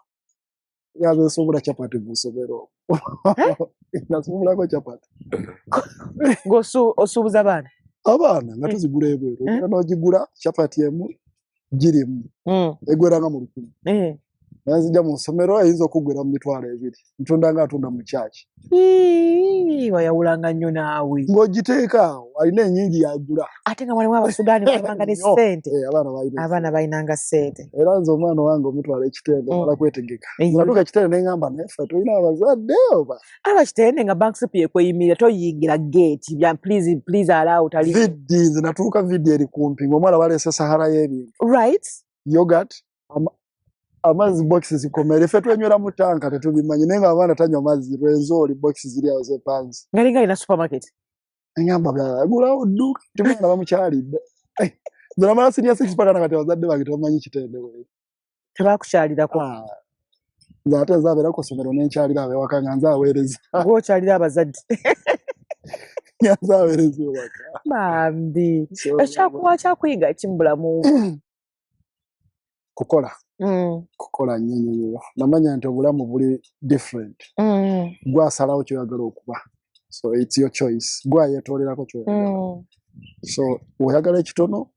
yaza esuubula capati mu ssomero nasuubulako capati ng'osuubuza abaana nga tuzigula ebweru era n'ogigula capati emu girimu egweranga mu 100 nazijja mu ssomero eyinza okuggwera mu 200 ntunda nga atunda mu kyaki wayawulanga nnyo naawe ng'ogiteeka awo alina ennyingi yagula ate nga walimu abasudaani balabanga ne ssente abaana balinanga ssente era nze omwana wange omutwala ekitende mala kwetegeka natuuka ekitende neŋŋamba neffe tulina abazadde oba aba kitende nga banksip yekweyimira toyingira gate bya please allow tali viddi nze natuuka viddi eri kumpi ng'omwana baleese sahara y'ebintu right yogurt amazzi boxes zikomere ffe twenywera mu tanka tetubimanyi naye nga abaana tanywa mazzi lwenzooli boxes ziri awo zepanzi ngalinga alina supermarket eŋŋamba byagulawo dduuka timwana bamukyalidde nze namala senior 6 paka nakati abazadde bange tebamanyi kitende we tebakukyalirako Nzate zabeera ku ssomero n'enkyalira abewaka nga nze aweereza. Gw'okyalira abazadde. Nze aweereza ewaka. Bambi. Ekyakuwa kyakuyiga ki mu bulamu? Kukola. Kukola nnyo. Namanya nti obulamu buli different. Gwasalawo ky'oyagala okuba. So it's your choice. Gwayeetoolerako ky'oyagala. So oyagala ekitono,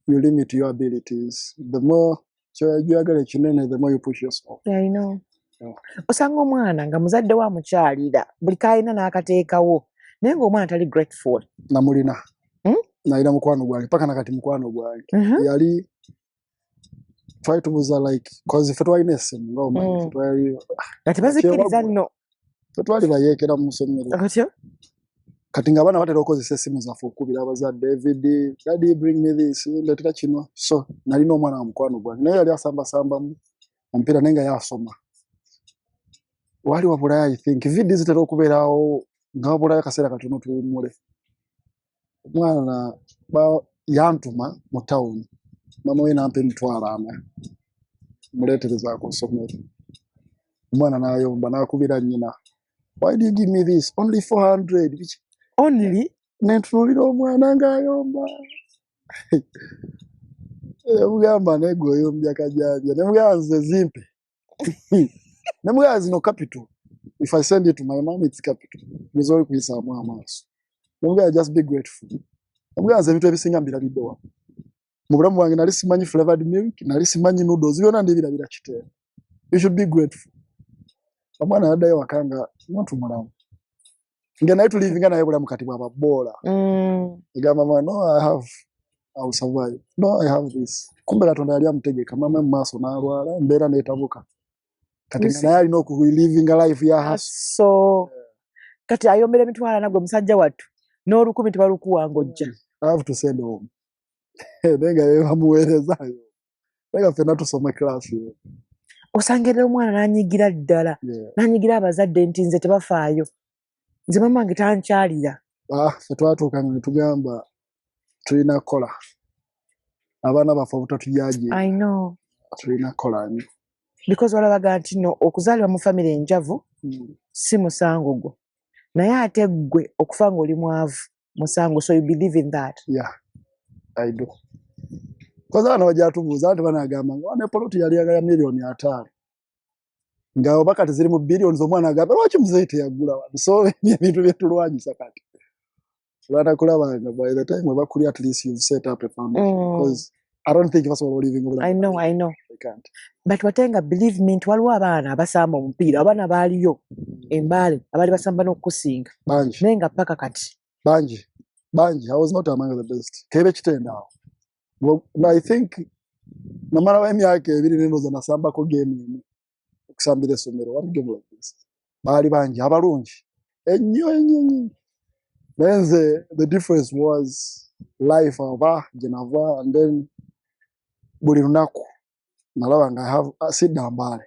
you limit your abilities. The more ky'oyagala ekinene, the more you push yourself. Yeah, I know. Osanga omwana nga muzadde wa mukyalira buli kayina n'akateekawo naye ng'omwana tali grateful. Namulina. Nalina mukwano gwange paka nakati mukwano gwange. Yali try to was like cause if it were innocent no man if it were ati bazikiriza nno twali bayekera mu ssomero atyo kati nga bana batera okozesa essimu zaffe okubira abazadde David daddy bring me this ndetera kino so nalina omwana wa mukwano gwange naye yali asamba omupiira nenga yasoma wali wabula I think video zitera okubeerawo nga wabula akaseera katono tuwumule omwana yantuma mu town mama we nampe mtwala muletereza ku ssomero omwana n'ayomba n'akubira nnyina why do you give me this only 400 only nentunulira omwana ng'ayomba mugamba negwe oyombya kajanja nemugamba nze zimpe nemugamba zino capital if I send it to my mom it's capital nizoli kuyisaamu amaaso nemugamba just be grateful nemugamba nze ebintu ebisinga mbirabiddewa mu bulamu bwange nali simanyi flavored milk nali simanyi noodles byonna ndibirabira kiteera you should be grateful omwana yaddayo wakanga muntu mulamu nga naye tulivinga naye bulamu kati bwaba boola egamba mama no I will survive no I have this kumbe Katonda yali amutegeka mama mu maaso n'alwala embeera n'etabuka kati naye alina okulivinga life ya haso so kati ayombera emitwala nagwe musajja wattu n'olukumi tebalukuwanga ojja I have to send home nenga yebamuweerezaayo nenga ffenna tusoma class yo osangera omwana n'anyigira ddala n'anyigira abazadde nti nze tebafaayo nze mama wange tankyalira ffe twatuuka nga netugamba tulina kola abaana baffe obutatujaaje I know tulina kola nnyo because walabaga nti no okuzaalibwa mu famire enjavu si musango gwo naye ate ggwe okufa ng'oli mwavu musango so you believe in that yeah I do. Because I know what you do. Because banagamba nga wane poloti yali ya milioni 5 nga obakati ziri mu billions omwana agamba lwaki muzeyite yagula wano so ebintu byetulwanyisa kati lwana kulabanga by the time bakuli at least you've set up a family because I don't think that's what living over. I know I can't but watenga believe me nti waliwo abaana abasamba omupiira abaana baaliyo embaale abaali basamba n'okusinga nenga paka kati banji I was not among the best kebe kitenda well, I think no matter what emyaka ebiri nenoza nasambako game okusambira essomero what game like this baali banji abalungi ennyo then the difference was life ava jenava and then buli lunaku nalaba nga I have sidambala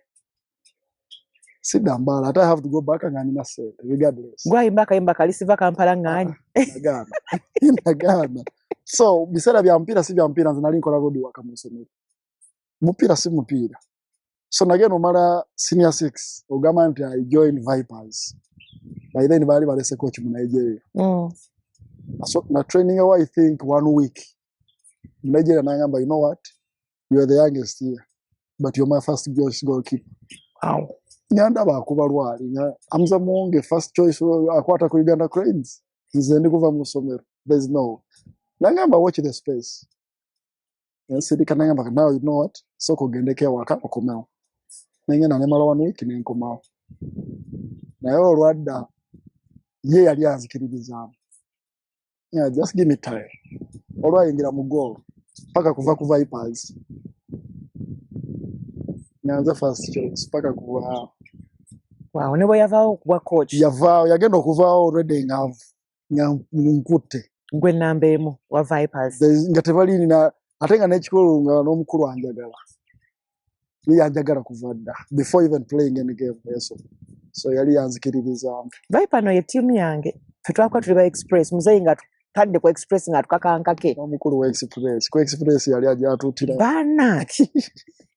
ate I have to go back nga nina sente regardless gwayimba akayimba kalisiva kampala ng'anyi nagana so biseera bya mpira si bya mpira nze nali nkola road work mu ssomero mupiira si mupiira so nagenda omala senior 6 ogamba nti I joined Vipers by then baali balese coach mu Nigeria so na training I think 1 week Nigeria nagamba you know what you are the youngest here but you're my first goalkeeper wow nyanda bakuba lwali nga amza muonge first choice akwata ku Uganda Cranes nze ndi kuva mu ssomero there's no nagamba watch the space sidi kanagamba now you know what so kugendeke waka okomao nengena nemala 1 week nenkomao naye olwadda ye yali anzikiririzaamu yeah just give me time olwayingira mu goal paka kuva ku Vipers nyanza first choice paka kuva wow nebo yavaawo okuba coach yavaawo yagenda okuvaawo already nkute gwe namba emu wa Vipers nga tebalini na ate nga n'ekikulu nga n'omukulu anjagala ye yanjagala kuva dda before even playing any game so yali yanzikiririzaamu Viper no ye tiimu yange ffe twakuba tuli ba Express muzeeyi nga tadde ku Express nga tukakankake omukulu wa Express ku Express yali ajja atuutira baana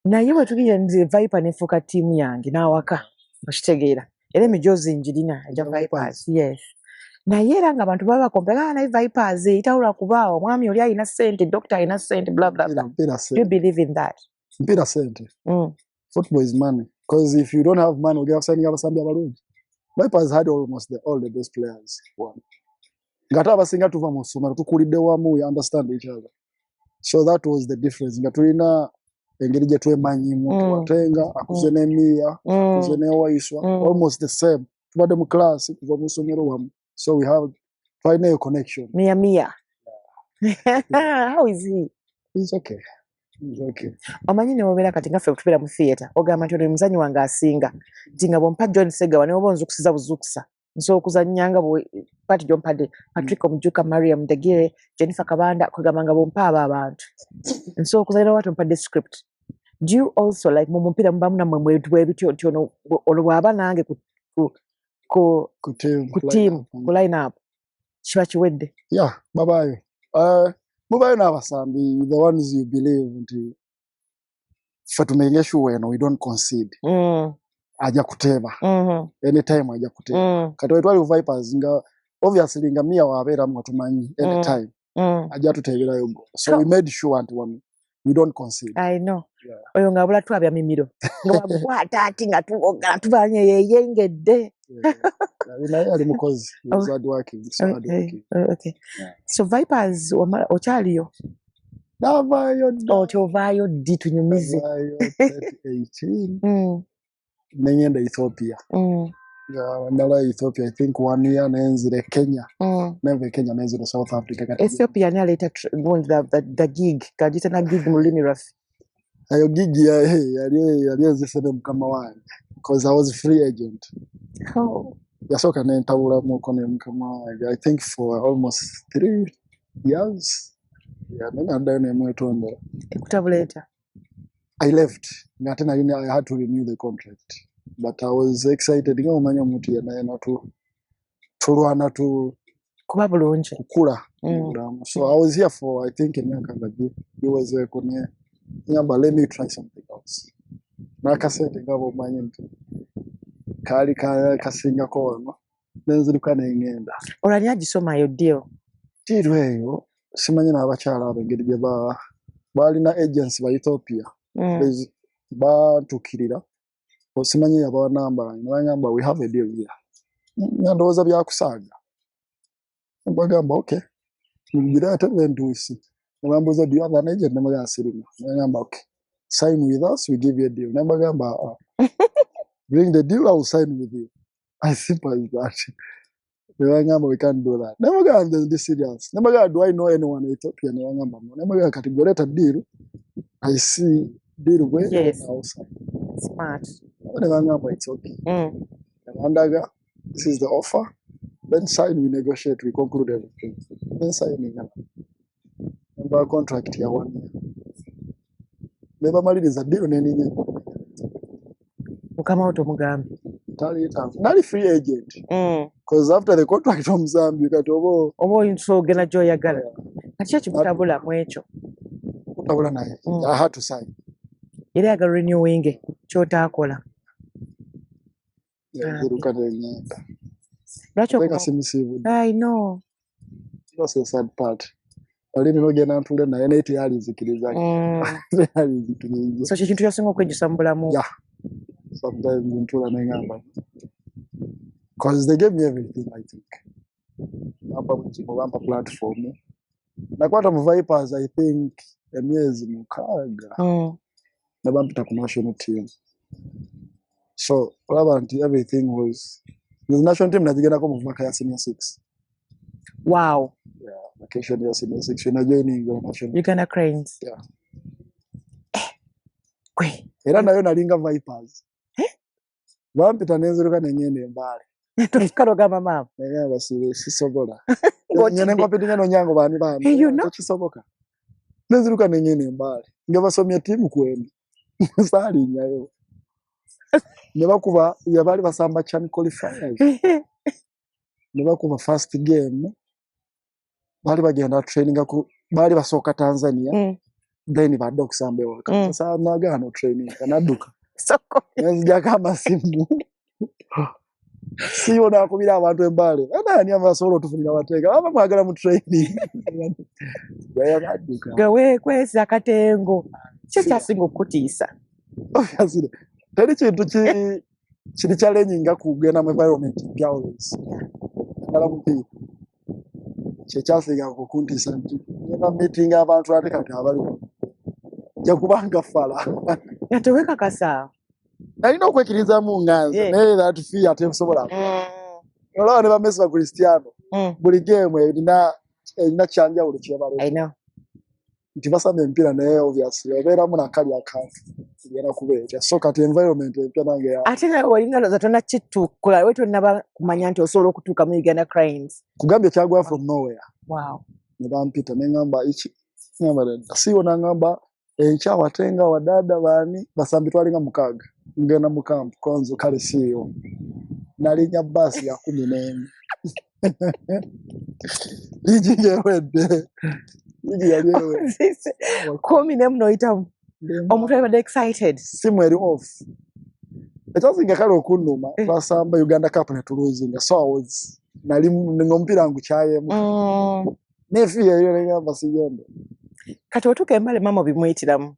naye bwe tugira nze Viper nefuuka ttiimu yange n'awaka okitegeera era emijozi njirina egya Vipers, yes. Naye era nga abantu baba bakompera naye Vipers eyitawula kubaawo omwami oli alina ssente doctor alina ssente bla bla bla. Do you believe in that? Mpira ssente. Football is money. Because if you don't have money, ojja kusaninga abasambi abalungi. Vipers had almost all the best players. Nga abasinga tuva mu ssomero tukulidde wamu, we understand each other. So that was the difference. Nga tulina engeri gye twemanyimu, tuwatenga, akuze n'Emiya, akuze n'Ewaiswa, almost the same. Tubadde mu class kuva mu ssomero wamu. So we have final connection. Miya. How is he? He's okay. He's okay. Omanyi ne wobeera kati nga ffe tubeera mu theatre ogamba nti ono muzanyi wange asinga nti nga bw'ompa John Segawa ne woba onzukusiza buzukusa nsobola okuzannyanga Pati gy'ompadde Patrick Omujuka, Mariam Degere, Jennifer Kabanda kugamba nga bw'ompa abo abantu nsobola okuzannyira watu ompadde script. Do you also like mu mupiira mubamu nammwe mwebityo nti ono bw'aba nange ku team ku line up kiba kiwedde? Yeah, babaayo. Mubayo n'abasambi, the ones you believe nti ffe tumenye sure eno we don't concede. Ajja kuteeba. Anytime ajja kuteeba. Kati bwe twali Vipers nga obviously nga Miya waabeeramu nga tumanyi anytime. Ajja tuteeberayo go. So we made sure nti we don't concede. I know. Oyo ng'abula twabya mimiro. Nga wakwata ati nga tuwogala tubanye yeeyengedde. Naye ali mukozi. He was hard working. So hard working. Okay. So Vipers okyaliyo? Navaayo dda. Okyovaayo ddi tunyumize? Navaayo 2018. Nengenda Ethiopia. Ndala Ethiopia, I think 1 year nenzire Kenya. Neve Kenya nenzire South Africa. Ethiopia ni aleta the gig. Kajita na gig mu lulimi lwaffe. Ayo gig yali ezisebe mukama wange. Because I was free agent. Oh. Yasoka nentawula muko ne mukama wange. I think for almost 3 years. Nenga ndayo nemwetondera. Ekutabuleta? I left. Ngatena I had to renew the contract. But I was excited. Nga omanya omuntu yenna tulwana kuba bulungi kukula. So I was here for I think emyaka ngagi biwezeeko ne nyamba let me try something else. Nakasente nga bw'omanyi nti kaali kasingako wano nenzirika nengenda. Olani agisomayo deal? Tiiru eyo simanyi n'abakyala abo engeri gye baalina agency ba Ethiopia. Bantukirira simanyi yabawa namba nabagamba we have a deal here. Ndowooza byakusaaga. Mbagamba okay. Ngira ate nduisi. Nabambuza do you have an agent? Nabagamba sirina. Nabagamba okay. Sign with us, we give you a deal. Nabagamba bring the deal, I will sign with you. As simple as that. Nabagamba we can't do that. Nabagamba this serious. Nabagamba do I know anyone in Ethiopia? Nabagamba katigoreta deal. I see deal where yes. Outside. Smart. Nabagamba it's okay. Nabandaga this is the offer. Then sign, we negotiate, we conclude everything. Then signing. Remember contract here 1 year. Never married is a deal nini. Mukama oto mugambi. Not free agent. Because after the contract from Zambia, obo intro gena joy yagala. Kati kibutabula mu ekyo. Kutabula naye. I had to sign. Ile aga renewing kyotakola. Yeah, ziruka nyenda. I know. That's the sad part. Alini nogenda ntule naye neti yali zikiriza. So kintu kyasinga okwejjusa mu bulamu. Yeah. Sometimes ntula nengamba. Because they gave me everything, I think. Bampa platform. Nakwata mu Vipers, I think, emyezi mukaaga. Nabampita ku national team. So, everything was the national team najigendako mu mwaka ya senior 6. Wow. Yeah, vacation ya senior 6. You're joining the national. Uganda Cranes. Yeah. Kwe. Era nayo nalinga Vipers. Bampita nenziruka nenyene mbale. Tufikaro gama mama. Nenya basire sisobola. Nyene ngopiti no nyango bani. You know. Kisoboka. Nenziruka nenyene mbale. Ngabasomya timu kwenda. Sali nyayo. Nebakuba yabali basamba chan qualifiers. Nebakuba first game. Bali bagenda training bali basoka Tanzania. then badde okusamba ewaka sasa nagaana training kanadduka soko nzija kama simu siyo nakubira abantu embale ani abasobola otufunira abateeka aba mwagala mu training badduka gawe kwesa akatengo kyo kyasinga okutiisa obviously teri kintu kiri challenging nga kugenda mu environment mpya always ngala mupiira kyekyasinga kukuntiisa nti ngenda meeting abantu ate kati abaliwo jakubanga fala yatewekakasa nalina okwekirizamu nganza naye that fear tesobola olaba ne bamesi ba Cristiano buli game erina kyanjawulo kyebala nti basamba emipiira naye obviously obeeramu nakali akantu kigenda kubeera so kati environment empya nange ate nawe walingano zatona kitukula we tonaba kumanya nti osobola okutuuka mu Uganda Cranes kugambye kyagwa from nowhere wow ne bampita ne ngamba iki ngamba siwo nangamba enkyawatenga wadada bani basambi twalinga mukaaga ngenda mu camp konzo kale siyo nalinya basi ya 14 iji yewedde iji yaliyewe komi nemno itamu omuntu abadde excited simu eri off ekyasinga kale okunuma basamba Uganda Cup ne tuluzinga so I was nali ngompira ngu kyayemu nefiya yo ngamba siyende kati otuka embale mama bimuyitiramu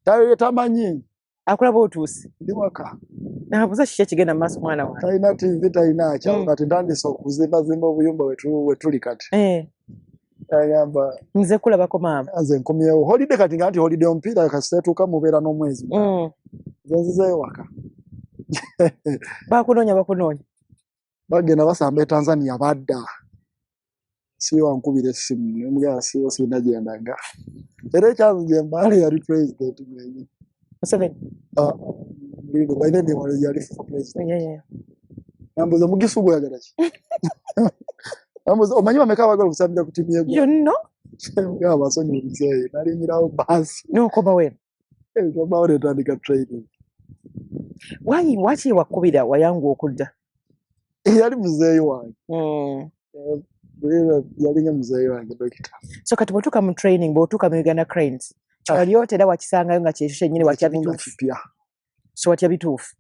tayo tamanyi akulaba otuusi ndi waka nabuza kiki ekigenda maaso mwana wange talina TV talina kya kati ndandise okuzimbazimba obuyumba wetuli kati agamba nze kulabako maama nze nkomyewo holiday kati nga nti holiday omupiira kasitetuuka mubeera n'omwezi nzenzizeyo waka bakunoonya bagenda basamba e Tanzania badda siyo wankubira essimu nemugala siyo sirina gyendaga era ekyanzija embaale yali president mwenye Museveni by then they were yali for president nambuza mugisugu yagala ki nambuza omanyi bameka abagala okusambira ku timu yego yonno nga basonyi omuzeeyi nalinyirawo basi nokoba wena kobawo netandika training waki wakubira wayangu okudda yali muzeeyi wange yalinga muzeeyi wange dokita so kati bwotuuka mu training bwotuuka mu Uganda Cranes kyali otera wakisangayo nga kyekyo kyennyini watya bituufu so watya bituufu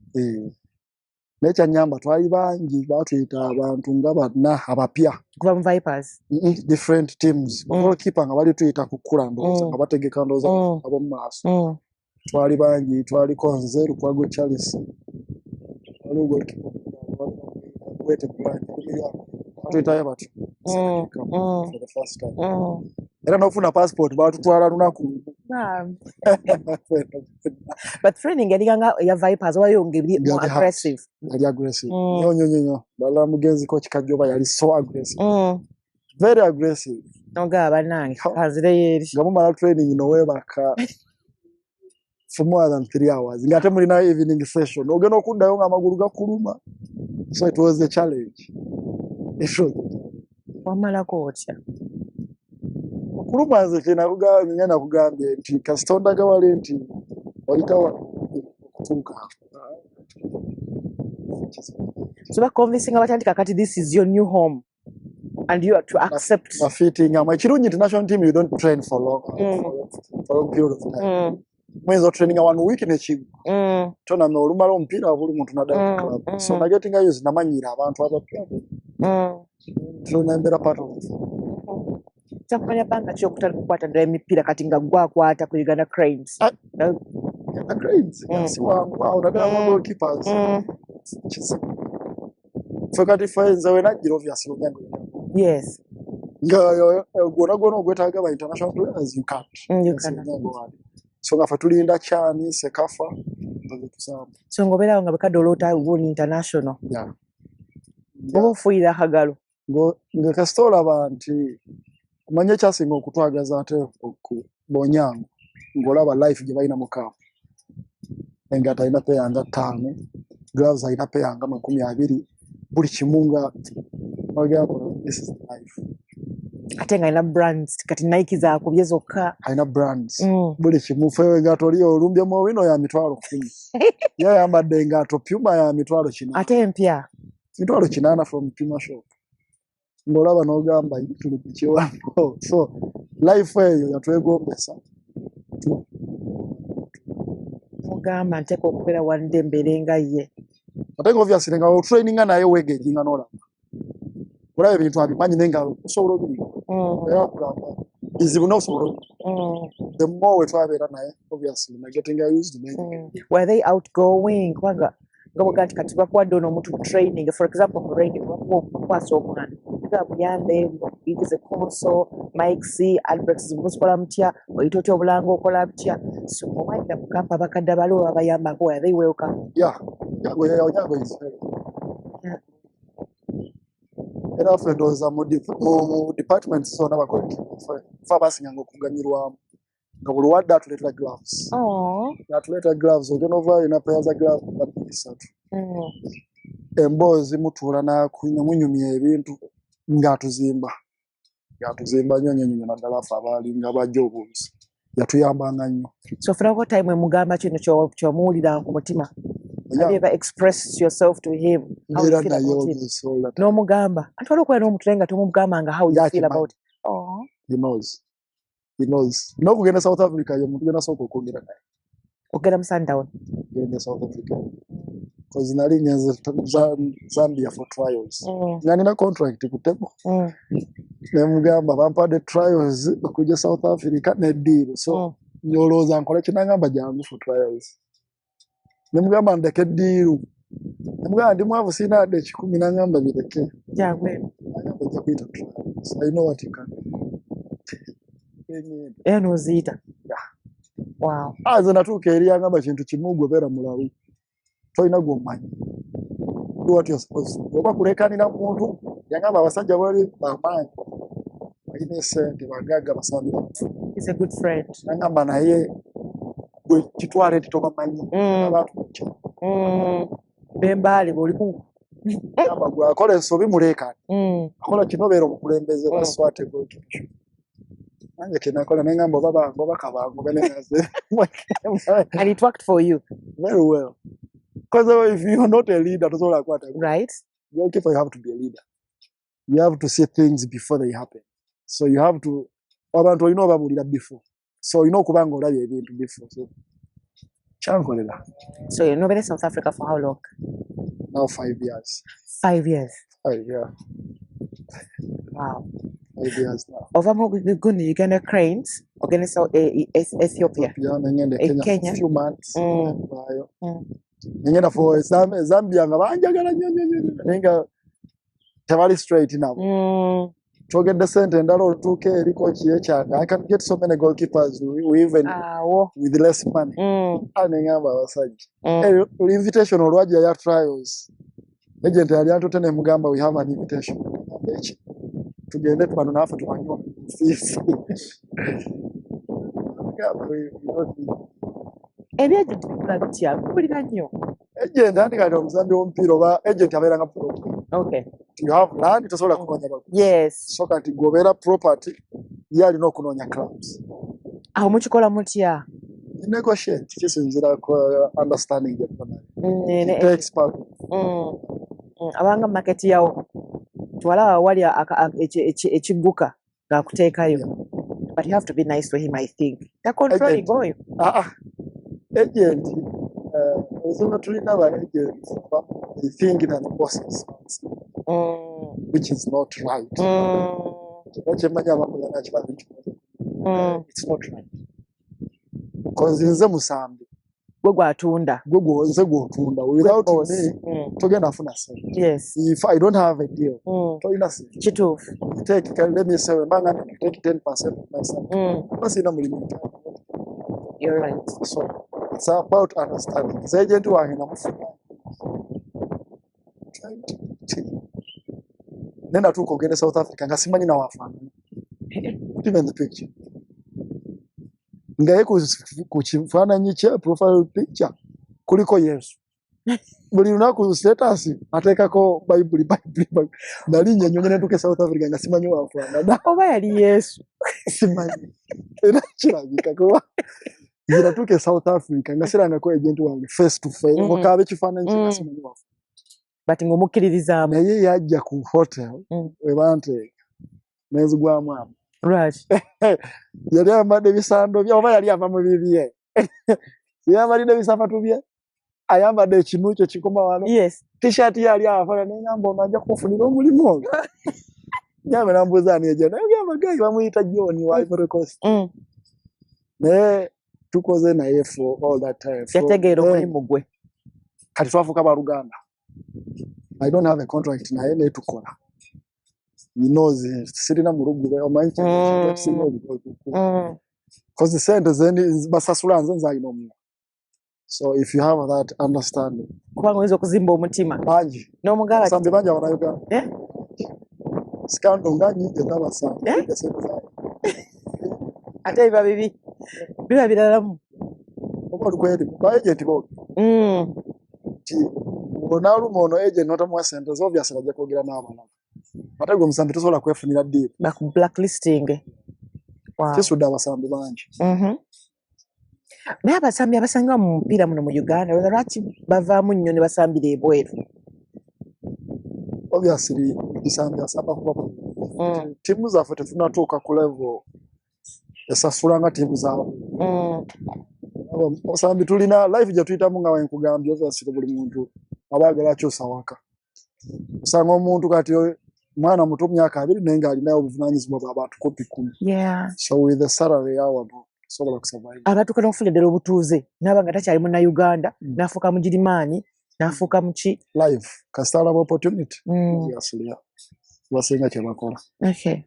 naye kyanyamba twali bangi batuyita abantu nga bana abapya kuva mu Vipers different teams goalkeeper nga bali tuyita kukula ndowooza nga bategeka ndowooza ab'omu maaso twali bangi twaliko nze Lukwago Charles waliwo goalkeeper wete bwanyi tuyitayo batyo for the first time era n'ofuna passport batutwala lunaku but training yaliganga ya Vipers wayongebiri more aggressive yali aggressive nyonyo bala mugenzi coach Kajoba yali so aggressive very aggressive noga abanange azireyeri ngamumala training nowebaka for more than 3 hours ngate mulina evening session ogenda okuddayo nga amagulu gakuluma so it was a challenge wamalako otya kuluma nze kyenakugambye kugambye nti kasitonda gawale nti oyitawa okutuuka so baconvincing abatandika kakati this is your new home and you are to accept fitting ekirungi international team you don't train for long for a period of time mwezi training 1 week nekigwa tona olumala omupiira buli muntu nadda club so nagetinga use namanyira abantu abapya tunembera part of it chakumanya panga kyo kutali kukwata ddala emipiira kati nga gwakwata ku Uganda Cranes Cranes siwangwa unadala goalkeepers fakati fenza wenajira obviously onyango yes nga gona ogwetaaga ba international players you can't so nga fatulinda kyani sekafa tusamba so ngobera nga bakadolota ubuni international ofuira hagalo ngo kastola abantu manye kyasinga okutwagaza ate ku bonyango ngolaba life gye balina mu camp engata ina pe yanga 5 gloves ina pe yanga 20 buli kimunga bagamba this is life atenga ina brands kati Nike za kubye zokka ina brands buli kimufe engato liyo olumbye mu wino ya 10 ya yambadde engato Puma ya 9 ate empya 8 from Puma shop ngolaba n'ogamba tuli ku kiwango so life eyo yatwegombesa mugamba nteeka okubeera wadde mbeere nga ye. ate nga obviously nga otraininga naye weegenginga n'olaba olaba ebintu abimanyi naye nga osobola obiriga era kugamba bizibu n'osobola the more we twabeera naye obviously na getting used were they outgoing kubanga nga bwogamba nti kati bakuwadde ono omuntu training for example mu radio bakwasa omwana nga muyambe yigize console mics adverts muzikola mutya oyita otya obulanga okola butya so owaita mu kampa abakadde abaliwo babayambako were they welcome. Onyango is era ffe ndowooza mu department zonna bakoleki fe abasiŋanga okuganyirwamu nga buli wadde atuleetera gloves atuleetera gloves ogenda ova alina peya za gloves bisatu emboozi mutuula namunyumya ebintu ng'atuzimba nnyo naddala ffe abalinga bajja obuuzi yatuyambanga nnyo. So funako time emugamba kino kyomuwulira ku mutima. Have you ever expressed yourself to him? How you feel about it? No mugamba. Atwala okuba n'omuntu nga tomugamba nga how you feel about it. He knows. N'okugenda South Africa y'omuntu genda sooka okwogera naye. Ogenda mu Sundown? Genda South Africa. Because nali ngenze Zambia for trials. Nga nina contract ku table. Ne mugamba bampadde trials okujja South Africa ne deal. So nyolooza nkole kinagamba jangu for trials. Ne mugamba ndeke deal. Ne mugamba ndi mwavu sina adde 10 nangamba bireke. Jangwe. Nangamba nja kuyita trials. I know what you can do. Noziyita. Wow. Aze natuuka eri yangamba kintu kimu gobeera mulalu. Toyina gw'omanyi. Do what you're supposed to do. Oba kulekanira muntu yangamba abasajja bali bamaanyi. Balina esente bagagga basambira. He's a good friend. Nangamba naye gwe kitwale nti tobamanyi. Abantu bakyo. Bembaale bw'olimu. Nangamba gwe akola ensobi muleekane. Akola kino beera omukulembeze baswate bw'ekyo. Nange kinakola nengamba oba kabangu benenaze. And it worked for you? Very well. Because if you're not a leader, that's all I want. Right. You have to be a leader. You have to see things before they happen. So you have to, abantu olina obabulira before. So olina okubanga olabye ebintu before. So kyankolera. So you've been in South Africa for how long? Now 5 years. 5 years? 5 years. Wow. 5 years now. Over Mugundi, Uganda Cranes, against Ethiopia. Kenya. A few months. Ngenda for Zambia nga banjagala nnyo nenga tebali straight now. Togedde sente endala otuuke eri coach yekyanga. I can get so many goalkeepers we even with less money. Nengamba abasajja. Invitation olwajja ya trials. Agent yali atutte ne mugamba we have an invitation. Tugende tubano naffe tubanywa fees. Agent kulabitya kulira nnyo. Agent andi kati omuzambi w'omupiira oba agent abeeranga property. Okay. You have land tosobola kunoonya baguzi. Yes. So kati gobeera property ye alina okunoonya clubs. Awo mukikola mutya? Negotiate kisinziira ku understanding ya takes part. Abanga market yawo twala wali ekigguka ng'akuteekayo. But you have to be nice to him, I think. They're controlling going. Agent, also tulina ba agents, they think that the boss is which is not right. It's not right. Because nze musambi. Gwe gwatunda. Nze gwotunda. Without me, togenda afuna sente. Yes. If I don't have a deal, tolina sente. Kituufu. Let me say, mbanga take 10% of myself. Basina mulimu. You're right. So it's about understanding. It's agent wange namufuna. Nenda tuko ogende South Africa nga simanyi na wafaana. Even the picture. Ngaye ku kifaananyi kye profile picture kuliko Yesu. Buli lunaku status ateekako Bible. Nali nnyonnyola ne ntuuka South Africa nga simanyi wafaana. Oba yali Yesu. Simanyi. Era kirabika kuba ngira tuuke South Africa nga sirangako agent wange face to face. Okaabe kifaananyi kye nga simanyi wafaana. But ng'omukkiririzaamu. Naye yajja ku hotel we banteeka nenzigwamu awo. Right. Yali ayambadde ebisando bye oba yali ava mu bibye. Yambadde ebisapatu bye. Ayambadde ekinu kye kikoma wano. Yes. T-shirt yali afana n'engamba ono ajja kufunira omulimu ogwo. Nyame nambuuza ani ejja. Naye abagayi bamuyita John wa Ivory Coast. Naye tukoze naye for all that time. Yategeera omulimu gwe. Kati twafuuka baluganda. I don't have a contract naye naye tukola. He knows sirina mu lugube omanyi because the sente zeni basasula nze nzalina omuntu. So if you have that understanding. Kubanga oyinza okuzimba omutima. Bangi. N'omugala. Basambi bangi abana Uganda. Scandal nga nyingi n'abasambi. Ate biba bibi. Biba biralamu. Oba olukweri ba agent bo. Onaluma ono agent notamuwa sente obviously ajja kwogera n'abana. Ate gwe omusambi tosobola kwefunira deal. Baku blacklisting. Wow. Kisudde abasambi bangi. Naye abasambi abasanga mu mupiira muno mu Uganda lwaki bavaamu nnyo ne basambira ebweru? Obviously bisambi asaba kuba timu zaffe tetunatuuka ku level esasula nga timu zaabwe. Osambi tulina life gye tuyitamu nga wenkugambye obviously buli muntu aba agala akyusa waka. Osanga omuntu kati mwana muto myaka 2 naye ng'alinayo obuvunaanyizibwa bw'abantu 10. Yeah. So with the salary yawa sobola kusurvive. Abatuuka n'okufuna ddala obutuuze n'aba nga takyali Munnayuganda n'afuuka mugirimaani n'afuuka muki life kasitala opportunity. Obviously basinga kye bakola. Okay.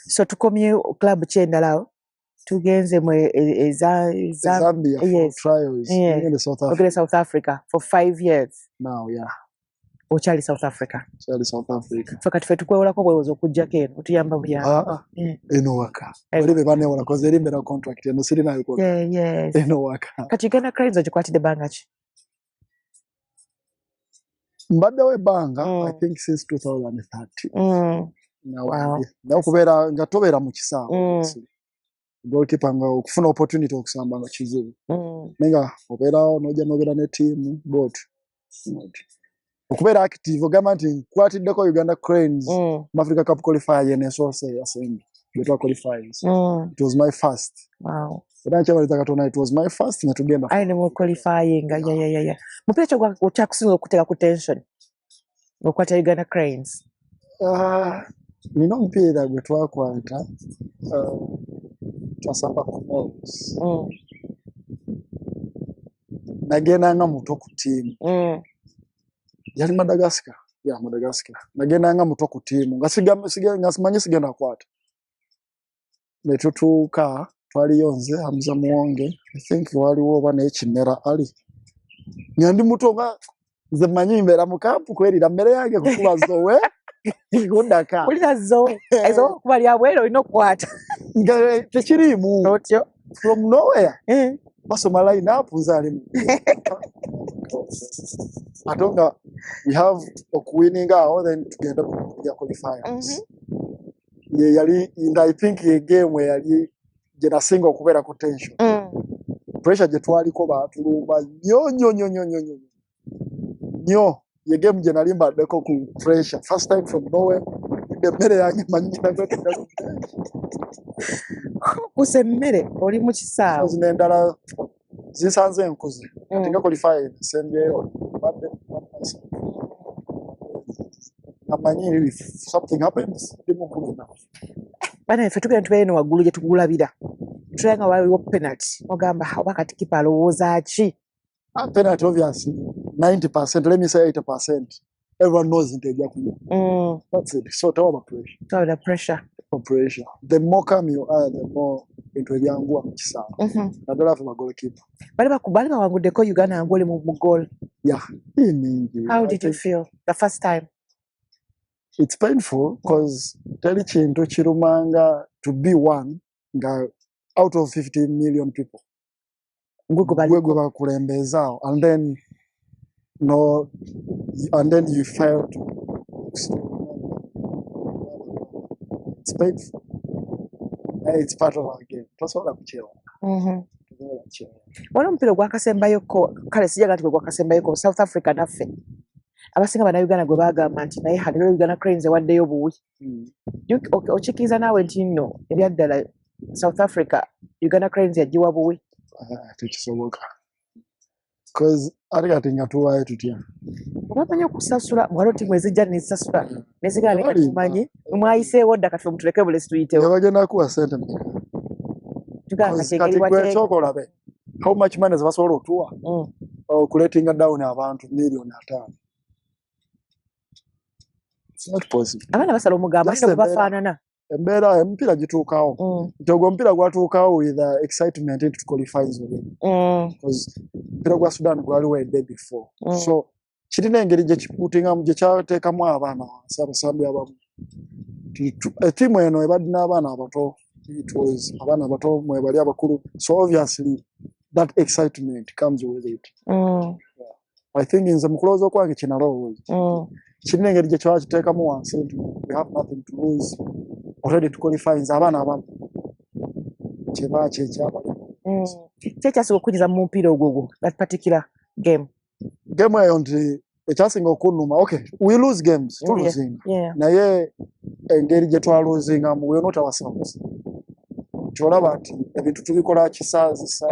So tukomye club kyendalawo tugenze mu Zambia for trials in the South Africa for 5 years. Now, yeah. Okyali South Africa. South Africa. So kati ffe tukwewolako bwewoza okujjako eno otuyamba buyamba. Eno waka. Bali be banewola koze erimbera contract eno sirinayo ko. Yes. Eno waka. Kati Uganda Cranes ogikwatidde bbanga ki? Mbaddewo ebbanga I think since 2030. Wow. Nawe kubeera nga tobeera mu kisaawe. Goalkeeper nga okufuna opportunity okusamba nga kizibu. Nenga obeerawo n'obeera ne team both. Okubeera active ogamba nti nkwatiddeko Uganda Cranes mu Africa Cup qualifier yenesoose yasembi betwa qualifiers. It was my first. Wow. Era nkyabaliza Katonda it was my first nga tugenda. I know qualifying. Yeah. Mupiira kyo okyakusinga okuteeka ku tension okwata Uganda Cranes. Nina omupiira gwe twakwata twasamba ku Mols. Nagenda nga muto ku tiimu. Yali Madagascar. Yeah, Madagascar. Nagenda nga muto ku tiimu. Nga simanyi sigenda kwata. Ne tutuuka twaliyo nze Hamza Muwonge. I think waliwo oba n'Ekimera ali. Nyandi muto nga nze mmanyi mbeera mu kampu kwerira mmere yange kukuba zowe. Kundaka. Ulina zowe. Ezo okuba lyabwera olina okukwata. Nga tekiriimu. Otyo. From nowhere. Basoma line up nzalimu. Atonga we have okuwinning awo then tugenda ku qualifiers. Yali and I think a game where yali gye single okubeera ku tension. Pressure gye twaliko baatulumba nnyo ye game gye nali mbaddeko ku pressure first time from nowhere emmere yange manyina kuse mmere oli mu kisaawe n'endala zisanze enkuze kati nga qualify sembyeyo badde amanyi if something happens dimukubina bana ffe tugenda tubeere no waggulu gye tugulabira tulanga waliwo penalty ogamba oba kati kipa alowooza ki penalty obviously 90%, let me say 80%. Everyone knows it. That's it. So talk about pressure. Talk about pressure. Pressure. The more calm you are, the more into the angle of the I don't have a goalkeeper. But about Uganda and goal mu goal. Yeah. How did you feel the first time? It's painful because Telichinto Chirumanga to be one out of 15 million people. And then no, and then you failed. It's painful. It's part of our game. That's all I'm chilling. Wano mpira gwakasembayoko kale sijaga twe gwakasembayoko South Africa naffe abasinga bannayuganda gwe bagamba nti naye halero Uganda Cranes ewaddeyo obuwi. Okikiriza naawe nti nno ebyaddala South Africa Uganda Cranes yagiwa buwi? Tekisoboka. Because ate kati nga tuwaayo tutya. Obamanyi okusasula waliwo ttiimu ezijja nezisasula nezigala naye kati tumanyi mwayiseewo dda kati mutuleke bulesi tuyitewo. Yabagenda kuwa ssente mmeka? Kati gwe sooka olabe how much money basobola otuwa okuletinga down abantu million 5. It's not possible. Abaana basala omugamba nina bwe bafaanana. Embeera emipiira gituukawo nti ogwo omupiira gwatuukawo with excitement into qualifies because omupiira gwa Sudan gwaliwo a day before so kirina engeri gye kyateekamu abaana wansi abasambi abamu ettiimu eno ebadde n'abaana abato abaana abato mwebali abakulu so obviously that excitement comes with it. I think nze mu kulowooza okwange kinalowooza kirina engeri gye kyaba kiteekamu wansi nti we have nothing to lose already to qualify nze abaana abamu kyeba kyekyabali kyekyasinga okunyuza mu mupiira ogwo that particular game eyo nti ekyasinga okunnuma okay we lose games tuluzinga naye engeri gye twaluzingamu we not ourselves kyolaba nti ebintu tubikola kisaazi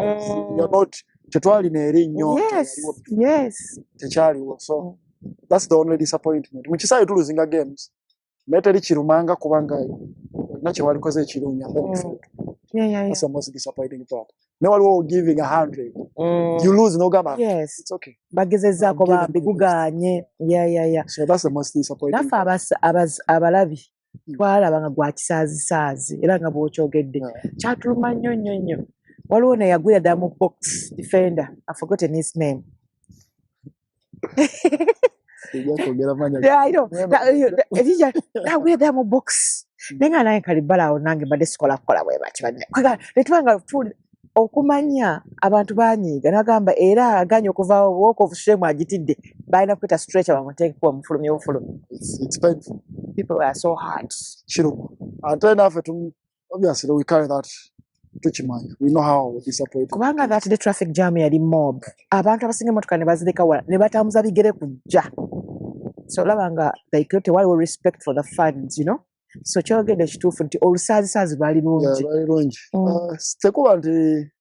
tetwalina erinnya tekyaliwo so that's the only disappointment mu kisaawe tuluzinga games naye teri kirumanga kubanga olina kyewalikoze ekirungi that's the most disappointing part. Ne waliwo giving 100 you lose nogamba it's okay bagezezzaako bambi guganye so that's the most disappointing naffe abalabi twalaba nga gwa kisaazi era nga bw'okyogedde kyatuluma nnyo waliwo neyagwira ddala mu box defender I forgotten his name. Nagwira ddala mu box naye nga nange kalibbala awo nange mbadde sikola kukola bwe bati netubanga okumanya abantu banyiiga nagamba era aganye okuva walk of shame agitidde balina kweta stretcher bamuteekeko omufulumya obufulumi. It's painful. People are so hard. Kiruma ate naffe obviously we carry that tukimanyi we know how disappointed kubanga that the traffic jam yali mob abantu abasinga emmotoka ne bazireka wala ne batambuza bigere kujja so labanga like tewaliwo respect for the fans you know so kyogedde kituufu nti olusaazi baali lungi tekuba nti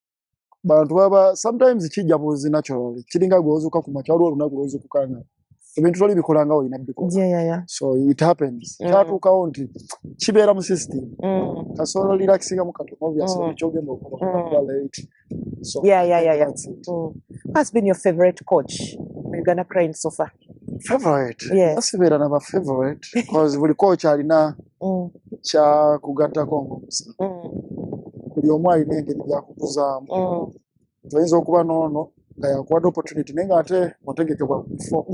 bantu baba sometimes kijja buzi naturally kiringa gwozuka ku makya waliwo olunaku lwozukukanga ebintu toli bikolanga olina bikola so it happens kyatuukawo nti kibeera mu system kasobola relaxinga mu katono obviously kyogenda okuba late so what's been your favorite coach Uganda Cranes so far? Favorite? Asibeera naba favorite because buli coach alina kya kugattako ng'omusa buli omu alina engeri gyakukuzaamu toyinza okuba noono nga yakuwadde opportunity naye nga ate otegekebwa before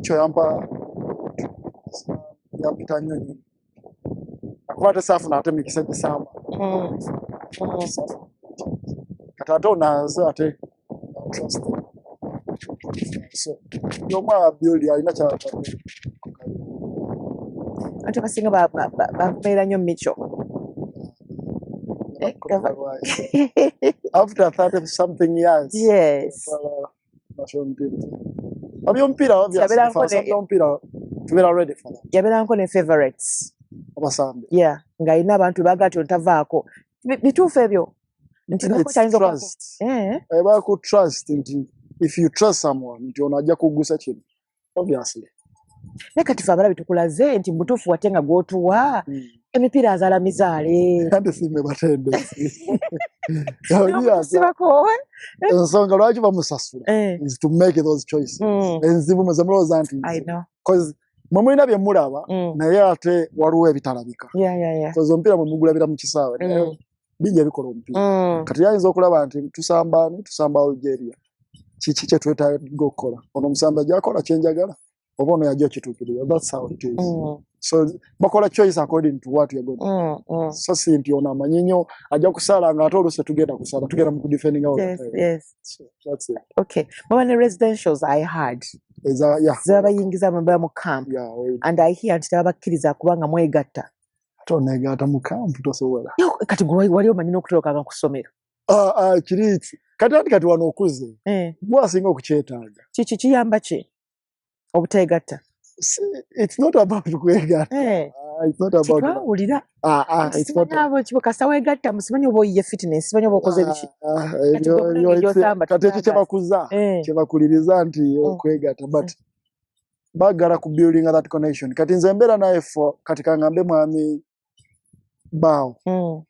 kyo yampita nnyo akuba ate saafuna ate mikisa gisamba kati ate onaaze ate trust so yomu abyoli alina kyatadde ate basinga bakubeera nnyo Mitchell after 30 something years omupiira tubeera ready for that yabeeranko ne favorites abasambi nga alina abantu baga ti ontavaako bituufu ebyo nti eba ku trust nti if you trust someone nti ono ajja kuggusa kino obviously naye kati fe abalabi tukulaze nti mutuufu wate nga gw'otuwa emipiira azaala mizaale ate simbe batendesi ensonga lwaki bamusasula is to make those choices enzibu muzemulowooza nti because mwe mulina bye mulaba naye ate waliwo ebitalabika because omupiira mwe mugulabira mu kisaawe bijja bikola omupiira kati yayinza okulaba nti tusamba Algeria kiki kye twetaaga okukola ono omusamba gyakola kyenjagala oba ono yajja okituukirira that's how it is so bakola choice according to what you're going so si nti ono amanyi nnyo ajja kusala nga ate oluse tugenda kusala tugenda mu kudefending out so that's it. Okay mama ne residentials I had zabayingiza mambala mu camp and I hear nti tabakkiriza kubanga mwegatta tonegatta mu camp tosobola kati wali omanyi n'okutolokanga ku ssomero kiriki kati wano okuze gwasinga okukyetaaga kiki kiyamba ki Obutegatta. It's not about kwegatta. It's not about Twawulira. it's not abo kibokasa wegatta musimanyi oba oyiye fitness simanyi oba okoze biki. Kati kyebakuza kyebakuliriza nti okwegatta but bagala ku building that connection. Kati nze mbeera naye kati kangambe mwami bao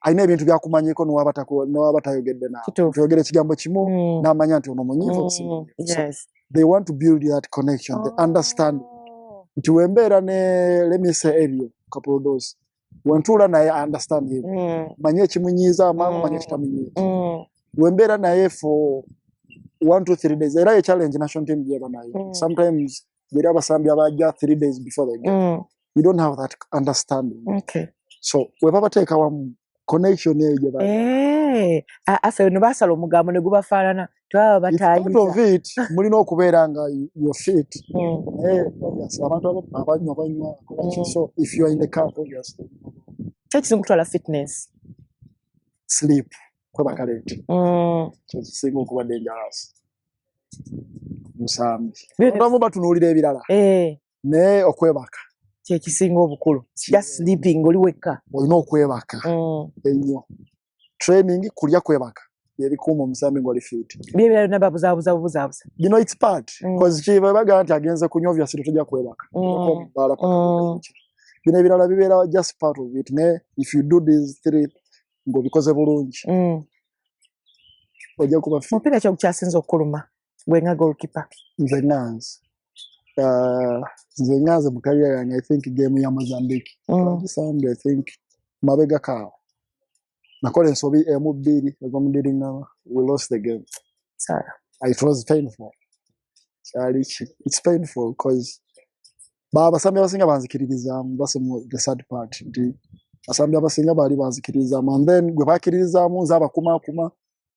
ayina ebintu byakumanyiko nowaba tayogedde nawe tuyogere ekigambo kimu n'amanya nti ono munyiivu. They want to build that connection. They understand nti wembeera ne let me say Elio couple of those wentuula naye understand him manye ekimunyiiza amangu manye ekitamunyiiza wembeera naye for 1 to 3 days era ye challenge national team gyeba naye sometimes there abasambi abajja 3 days before they get you don't have that understanding. So we papa take our connection eyo gyeba afe no basala omugambo ne gubafaanana twaba batayiza. Part of it mulina okubeera nga your fit obviously abantu abanywa so if you are in the camp obviously kyekisinga okutwala fitness sleep kweba kaleeti kyekisinga okuba dangerous musambi abantu batunuulira ebirala naye okwebaka kyekisinga obukulu just sleeping oli wekka olina okwebaka ennyo training kulya kwebaka yebikuuma omusambi ng'oli fit byebirala byonna babuzaabuza you know it's part because kibaga nti agenze kunywa obviously tujja kwebaka bino ebirala bibeera just part of it ne if you do these three ng'obikoze bulungi ojja kuba fit. Mupiira ki ogukyasinza okukuluma gwe nga goalkeeper? Nze nganze mu career yange I think game ya Mozambique I think mabega kawo nakola ensobi emu-bbiri ez'omudiringama we lost the game. It was painful. It's painful because basambi abasinga banzikiririzaamu basemu the sad part nti basambi abasinga baali banzikiririzaamu and then gwe bakkiririzaamu nze abakumaakuma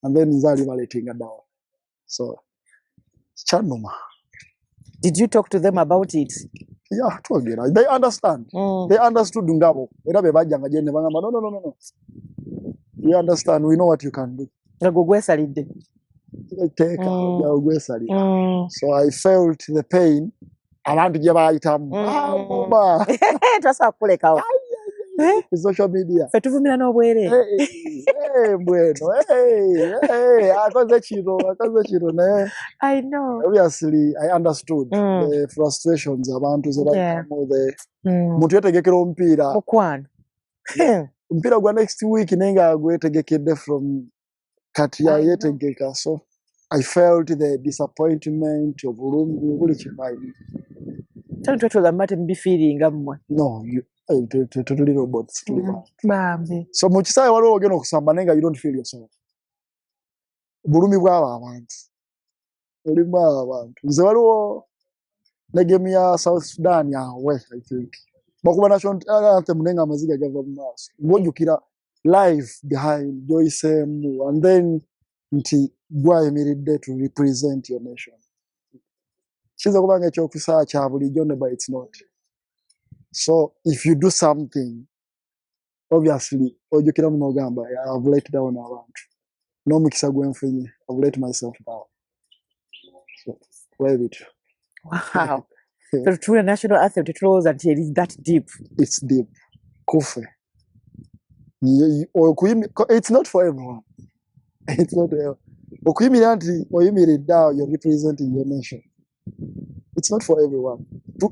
and then nze ali baleetinga down so kyannuma. Did you talk to them about it? Yeah, twogera. They understand. They understood ngabo. Era be bajjanga gye ne bagamba no. We understand. We know what you can do. Ngago gwesalidde. Take gwesalidde. So I felt the pain. Abantu gye bayitamu. Twasa kulekawo. Social media. Fetuvumira n'obwere. Bueno. Akoze kiro ne. I know. Obviously, I understood the frustrations abantu zebamu the muntu yetegekera omupiira. Okwana. Omupiira gwa next week nenga gwetegekedde from kati ya yetegeka so I felt the disappointment of buli kifaini. Twetwala mate mbi feeling amwe. No, totally robots. Bambi. So mu kisaawe waliwo ogenda okusamba nenga you don't feel yourself. Bulumi bw'abo abantu. Olimu abantu. Nze waliwo ne game ya South Sudan yawe I think. Bakuba national anthem nenga amaziga gava mu maaso. Ng'ojjukira live behind Joyce Mu and then nti gwayimiridde to represent your nation. Kiza kubanga ekyokusaa kya bulijjo ne but it's not. So if you do something, obviously, ojjukira mu n'ogamba I've let down abantu. N'omukisa gwenfunye, I've let myself down. So, where it? Wow. So to a national anthem, it was until it's that deep. It's deep. Kufe. It's not for everyone. It's not for everyone. You're representing your nation. It's not for everyone.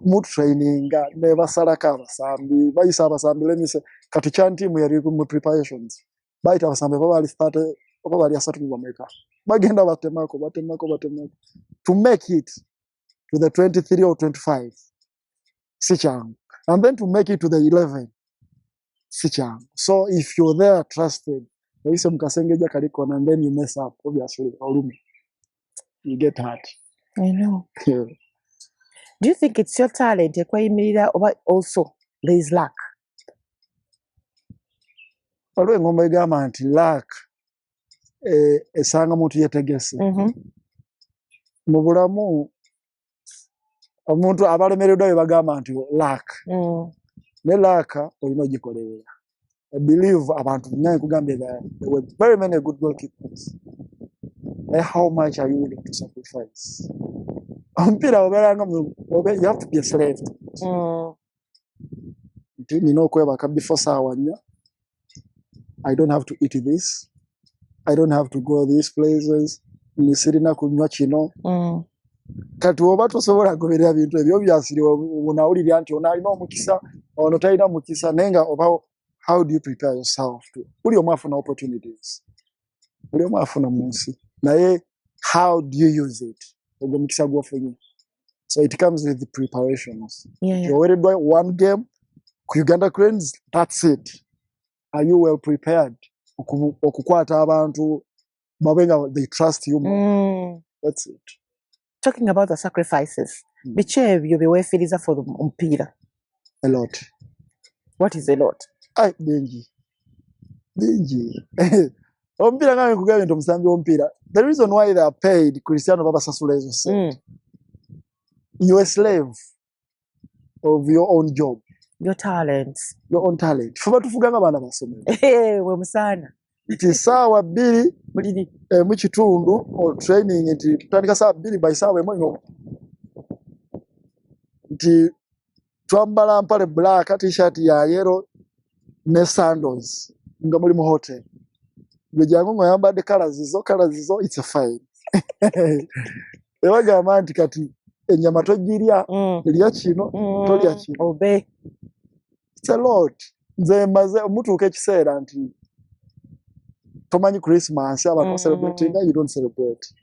Mood training, never salaka abasambi. Bayisa abasambi, let me say, kati chanti muyari mu preparations. Bayita abasambi, bali asatu mu America. Bagenda batemako. To make it to the 23 or 25, sichang. And then to make it to the 11, sichang. So if you're there trusted, bayisa mukasengeja kalikona and then you mess up, obviously, you get hurt. I know. Yeah. Do you think it's your talent, or also there is luck? Waliwo engomba egamba nti luck esanga muntu yetegese. Mu bulamu omuntu abalemereddwa bye bagamba nti luck. Ne luck olina ogikolerera. I believe abantu nnaye kugambye there were very many good goalkeepers. How much are you willing to sacrifice? omupiira obeeranga you have to be a slave. Nti nina okwebaka before saawa 4. I don't have to eat this. I don't have to go these places. Nisirina kunywa kino. Kati oba tosobola goberera bintu ebyo byasiri unawulira nti onalina omukisa ono talina mukisa nenga oba how do you prepare yourself to buli omu afuna opportunities buli omu afuna mu nsi naye how do you use it ogwo mukisa gwofunye. So it comes with the preparations. Yowereddwa one game ku Uganda Cranes, that's it. Are you well prepared okukwata abantu babenga they trust you more? That's it. Talking about the sacrifices, bichi ebyo byeweefiriza for omupiira? A lot. What is a lot? Bingi. Omupiira nga nkugambye nti omusambi w'omupiira, the reason why they are paid Cristiano babasasula ezo sente. You're a slave of your own job. Your talents. Your own talent. Fuba tufuga nga baana basomero. We musaana. Nti saawa 2 mu kitundu or training nti tutandika saawa 2 by saawa 1 nti twambala mpale black t-shirt ya yellow ne sandals nga muri mu hotel. Gwejangu ngo yambadde colors zo it's a fine. Ebagamba nti kati enyama togirya lya kino tolya kino. Obey. It's a lot. Nze maze mutuuka ekiseera nti tomanyi Christmas abantu celebrating you don't celebrate.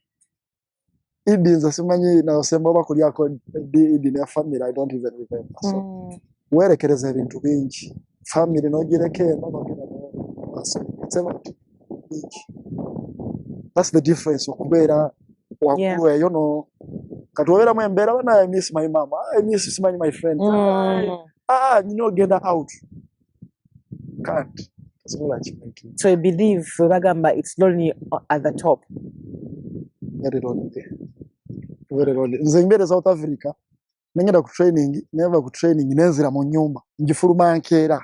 Idi nze simanyi na osemba bakulyako idi ne family I don't even remember. So werekereza ebintu bingi family nogireke it's a lot. That's the difference okubeera wakulu eyo no kati obeera mu embeera bana I miss my mama, I miss my friend. You know, get out. Can't. So I believe bagamba it's lonely at the top. Very lonely. Very lonely. Nze ngere South Africa nengenda ku training, never ku training nenzira mu nyumba njifuluma nkera.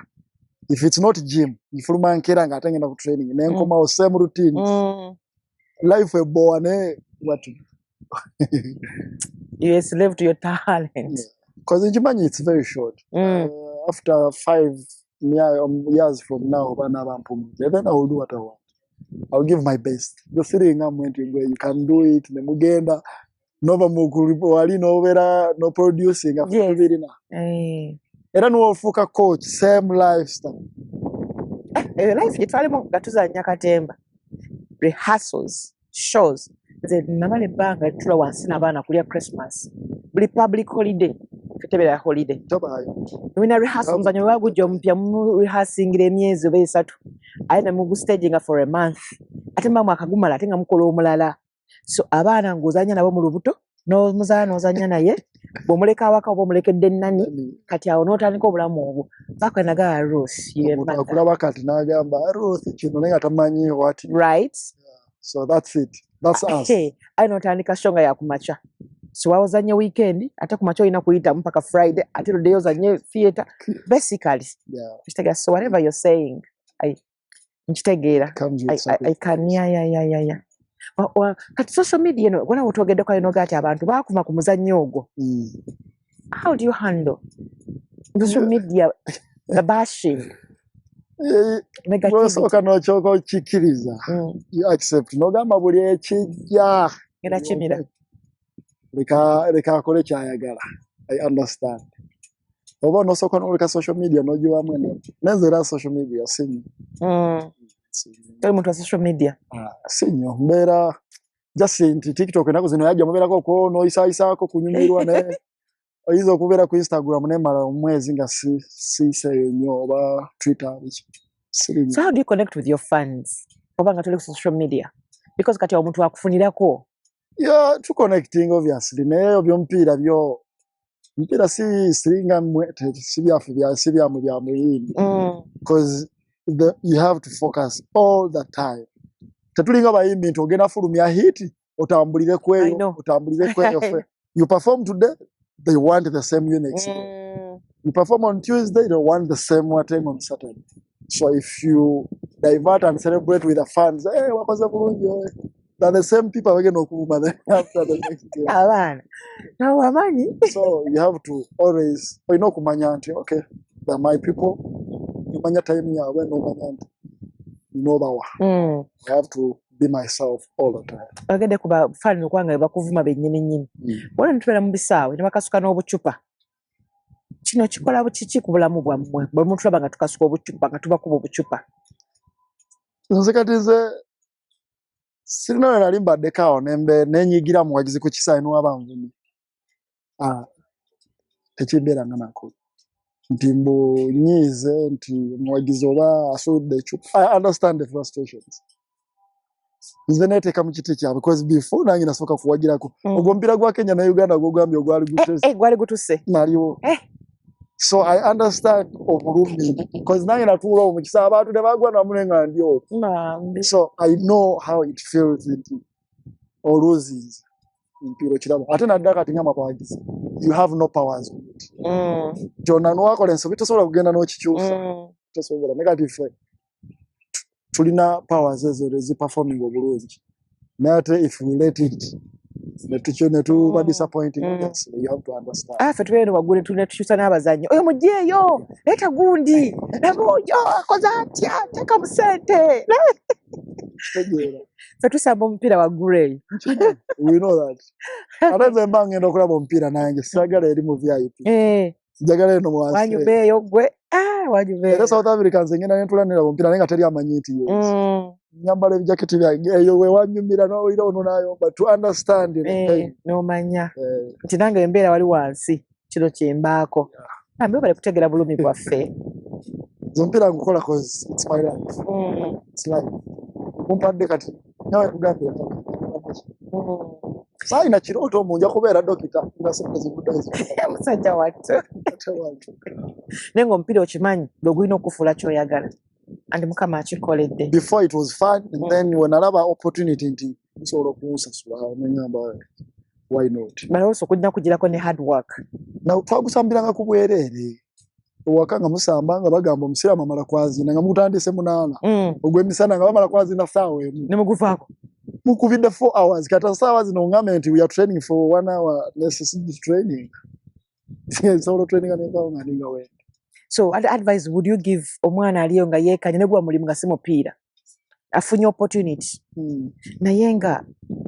If it's not gym, njifuluma nkera nga atengenda ku training nenkoma o same routine. Life a boane what? You're a slave to your talent. Because in Japan it's very short. After 5 years from now, then I will do what I want. I'll give my best. The feeling I'm going to go, you can do it. Nemugenda, nova mukuli novera, no producing. Yes. Era no fuka coach, same lifestyle. Life yitwale mu gatuza Nyakatemba. Rehearsals, shows. Ze namale banga tula wansi n'abaana kulya Christmas. Buli public holiday. Fetebera holiday. Wina rehearsal muzanyo wagujja omupya mu rehearsingira emyezi 3. Ayina mu staging for a month. Ate mama akagumala ate nga mukola omulala. So abaana ngozanya nabo mu lubuto no muzaana ozanya naye bomuleka awaka obomulekedde nani kati awo n'otandika obulamu obwo bakwenaga Ruth akulaba kati n'agamba Ruth kino naye atamanyi what right. So that's it. That's us. I n'otandika shonga ya kumacha. So wazanye weekend ate kumacha ina kuita mpaka Friday ate leo zanye theater basically. Yeah. So whatever you're saying I nchitegera I can yeah. Kati social media no gona otogedde kwa inoga ati abantu bakuma ku muzannyo ogwo. How do you handle social media the bashing? Negative. Okano choko chikiriza. You accept no gamba buli ekijja. Era chimira. Leka akole kyayagala. I understand. Oba no soko no social media no jiwa mwene. Nezera social media sinyo. Tell me social media. Sinyo mbera just nti TikTok nako zino yaja mubera ko no isa ko kunyumirwa ne oyizo kubera ku Instagram ne mara omwezi nga si say nyo oba Twitter. So how do you connect with your fans? Oba nga tole social media because kati omuntu akufunirako. Yeah, to connecting obviously ne obyomupira byo mpira si stringa mwete si bya muyindi because you have to focus all the time. Tatulinga bayimbi nti ogenda fulumya hit otambulire kweyo. You perform today, they want the same next day. You perform on Tuesday, they want the same time on Saturday. So if you divert and celebrate with the fans, hey, wakoze bulungi, that the same people are going to after the next year. Abana. Now amanyi. So you have to always, kumanya nti, okay, they're my people. Kumanya time ya when no manya nti, bawa. I have to be myself all the time. Bagende kuba fani kwanga bakuvuma bennyini nyini. Wala ntubera mu bisaawe ne bakasuka n'obucupa. Kino kikola bukiki ku bulamu bwammwe. Bwe muntu laba nga tukasuka obucupa nga tubakuba obucupa. Nze kati nze sirina nali mbaddeko nembe nenyigira mu wagizi ku kisayi n'abanvumi. Tekimbeeranga nako. Nti mbunyiize nti muwagizi oba asudde ecupa. I understand the frustrations. Nze neeteeka mu kiti kyabwe because before nange nasooka kuwagirako. Ogwo omupiira gwa Kenya na Uganda gwogambye gwali gutuse. Gwali gutuse. Naliwo. So I understand obulumi because nange natuula mu kisayi abantu ne bagwa namulenga ndyo. So I know how it feels or loses. Mpiro kirabo ate nadda kati nga mabagizi you have no powers on it jona no wakola ensobi tosobola kugenda n'okikyusa tosobola negative tulina powers ezo ezi performing obulungi nate if we let it netuba disappointing you have to understand fe tubeera wagule tunetukyusa n'abazannyi oyo mugyeeyo leeta gundi nagoyo akoze atya teeka mu ssente fe tusamba omupiira waggulu eyo. We know that. Ate nze mba ngenda okulaba omupiira nange siyagala eri mu VIP. Njagala eno mu wansi. Wanyubeeyo gwe. Wanyubeeyo. Era South Africa nze ngenda ne ntulanira omupiira naye nga teri amanyi nti yes. Nyambala ebijaketi byange eyo we wanyumira n'oyira ono n'ayomba to understand it. N'omanya. Nti nange embeera wali wansi kino kyembaako. Nambe bale kutegera bulumi bwaffe. Nze omupiira ngukola cause it's my life. It's life. Kumpadde kati nawe kugambye sai na kirooto munja kubeera dokita nga sente zikudazo musajja wattu nengo omupiira okimanyi gwegulina okufuula kyoyagala andi mukama akikoledde. Before it was fun and then when alaba opportunity nti nsobola okunsasula neŋŋamba why not but also kujja kugirako ne hard work na twagusambiranga ku bwereere ewaka nga musamba nga bagamba omusiraamu amala kwazina nga mutandise munaana ogw'emisana nga bamala kwazina ssaawa emu ne muguvaako mukubidde 4 hours kata ssaawa zino ngambe nti we are training for 1 hour necessary training solo training nga ninga we. So what advice would you give omwana aliyo nga yeekanye ne gwa mulimu nga si mupiira afunye opportunity naye nga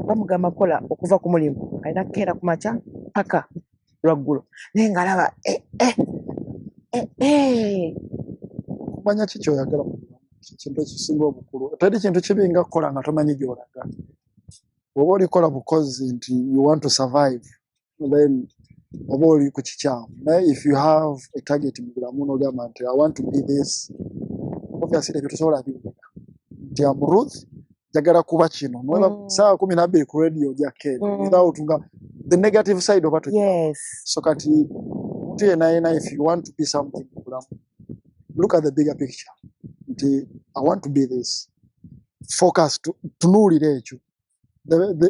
bamugamba kola okuva ku mulimu alina kukeera ku makya paka lwaggulu naye nga alaba kumanya ki kyoyagala kintu ekisinga obukulu teri kintu kibi nga kukola nga tomanyi gy'olaga oba olikola bukozi nti you want to survive then oba oli ku kikyamu naye if you have a target mu bulamu n'ogamba nti I want to be this obviously ebyo tosobola biwuga nti am Ruth njagala kuba kino noba saa 12 ku radio jakeri without nga the negative side of it. Yes. So kati if you want to be something look at the bigger picture. I want to be this. Focus tunuulire ekyo.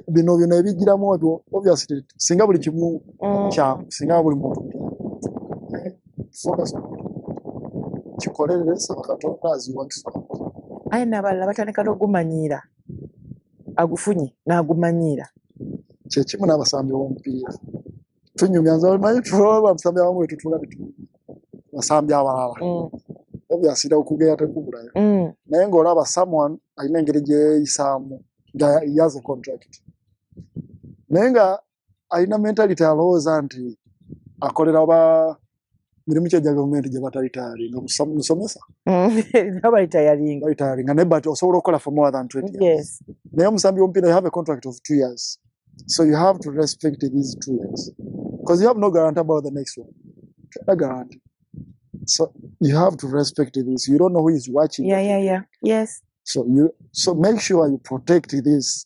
Bino ebigiramu ebyo obviously singa buli kimu kya singa buli muntu focus kikolere saba Katonda aziwantisa. Aye n'abalala batandika n'ogumanyiira agufunye n'agumanyiira kyekimu n'abasambi b'omupiira tunyumya nze omanyi tuloba abasambi abamu bwe tutula basambi abalala obviously okugera tekubulayo naye ng'olaba someone alina engeri gye yeeyisaamu nga he has a contract naye nga alina mentality alowooza nti akolera oba mirimu kye gya gavumenti gye batalitayari nga musomesa balitayaringa naye but osobola okukola for more than 20 years. Naye omusambi w'omupiira you have a contract of 2 years. So you have to respect these 2 years. Because you have no guarantee about the next one. No guarantee. So you have to respect this. You don't know who is watching. Yeah. Yes. So make sure you protect this.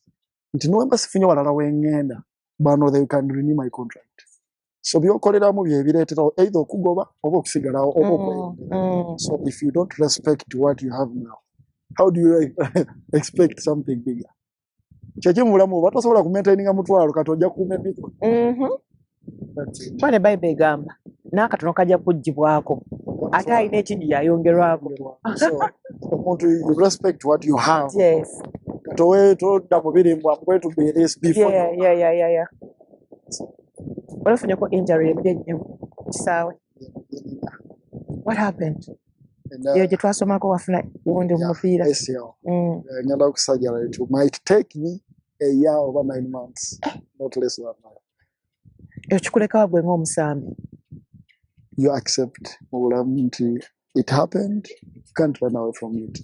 Nti no embassy finyo walala wengenda. Bano they can renew my contract. So byokoleramu bye bireetera either okugoba oba okusigalawo oba okweyongera. So if you don't respect what you have now, how do you expect something bigger? Kyekyo mulamu batasobola ku maintaininga mutwalo kati ojja kuuma empiko. Bane Bible egamba n'akatono kajja kuggyibwako ate alina ekindi yayongerwako. So you respect what you have. Yes. katowe todda mu birimbo I'm going to be this before yeah. Walafunyeko injury kisaawe. What happened? Iyo gye twasomako wafuna uwundi mu mupiira. ACL. Ngenda okusajjala it might take me a year over 9 months, not less than that. Ekikuleka gwe ng'omusambi. You accept it happened, you can't run away from it.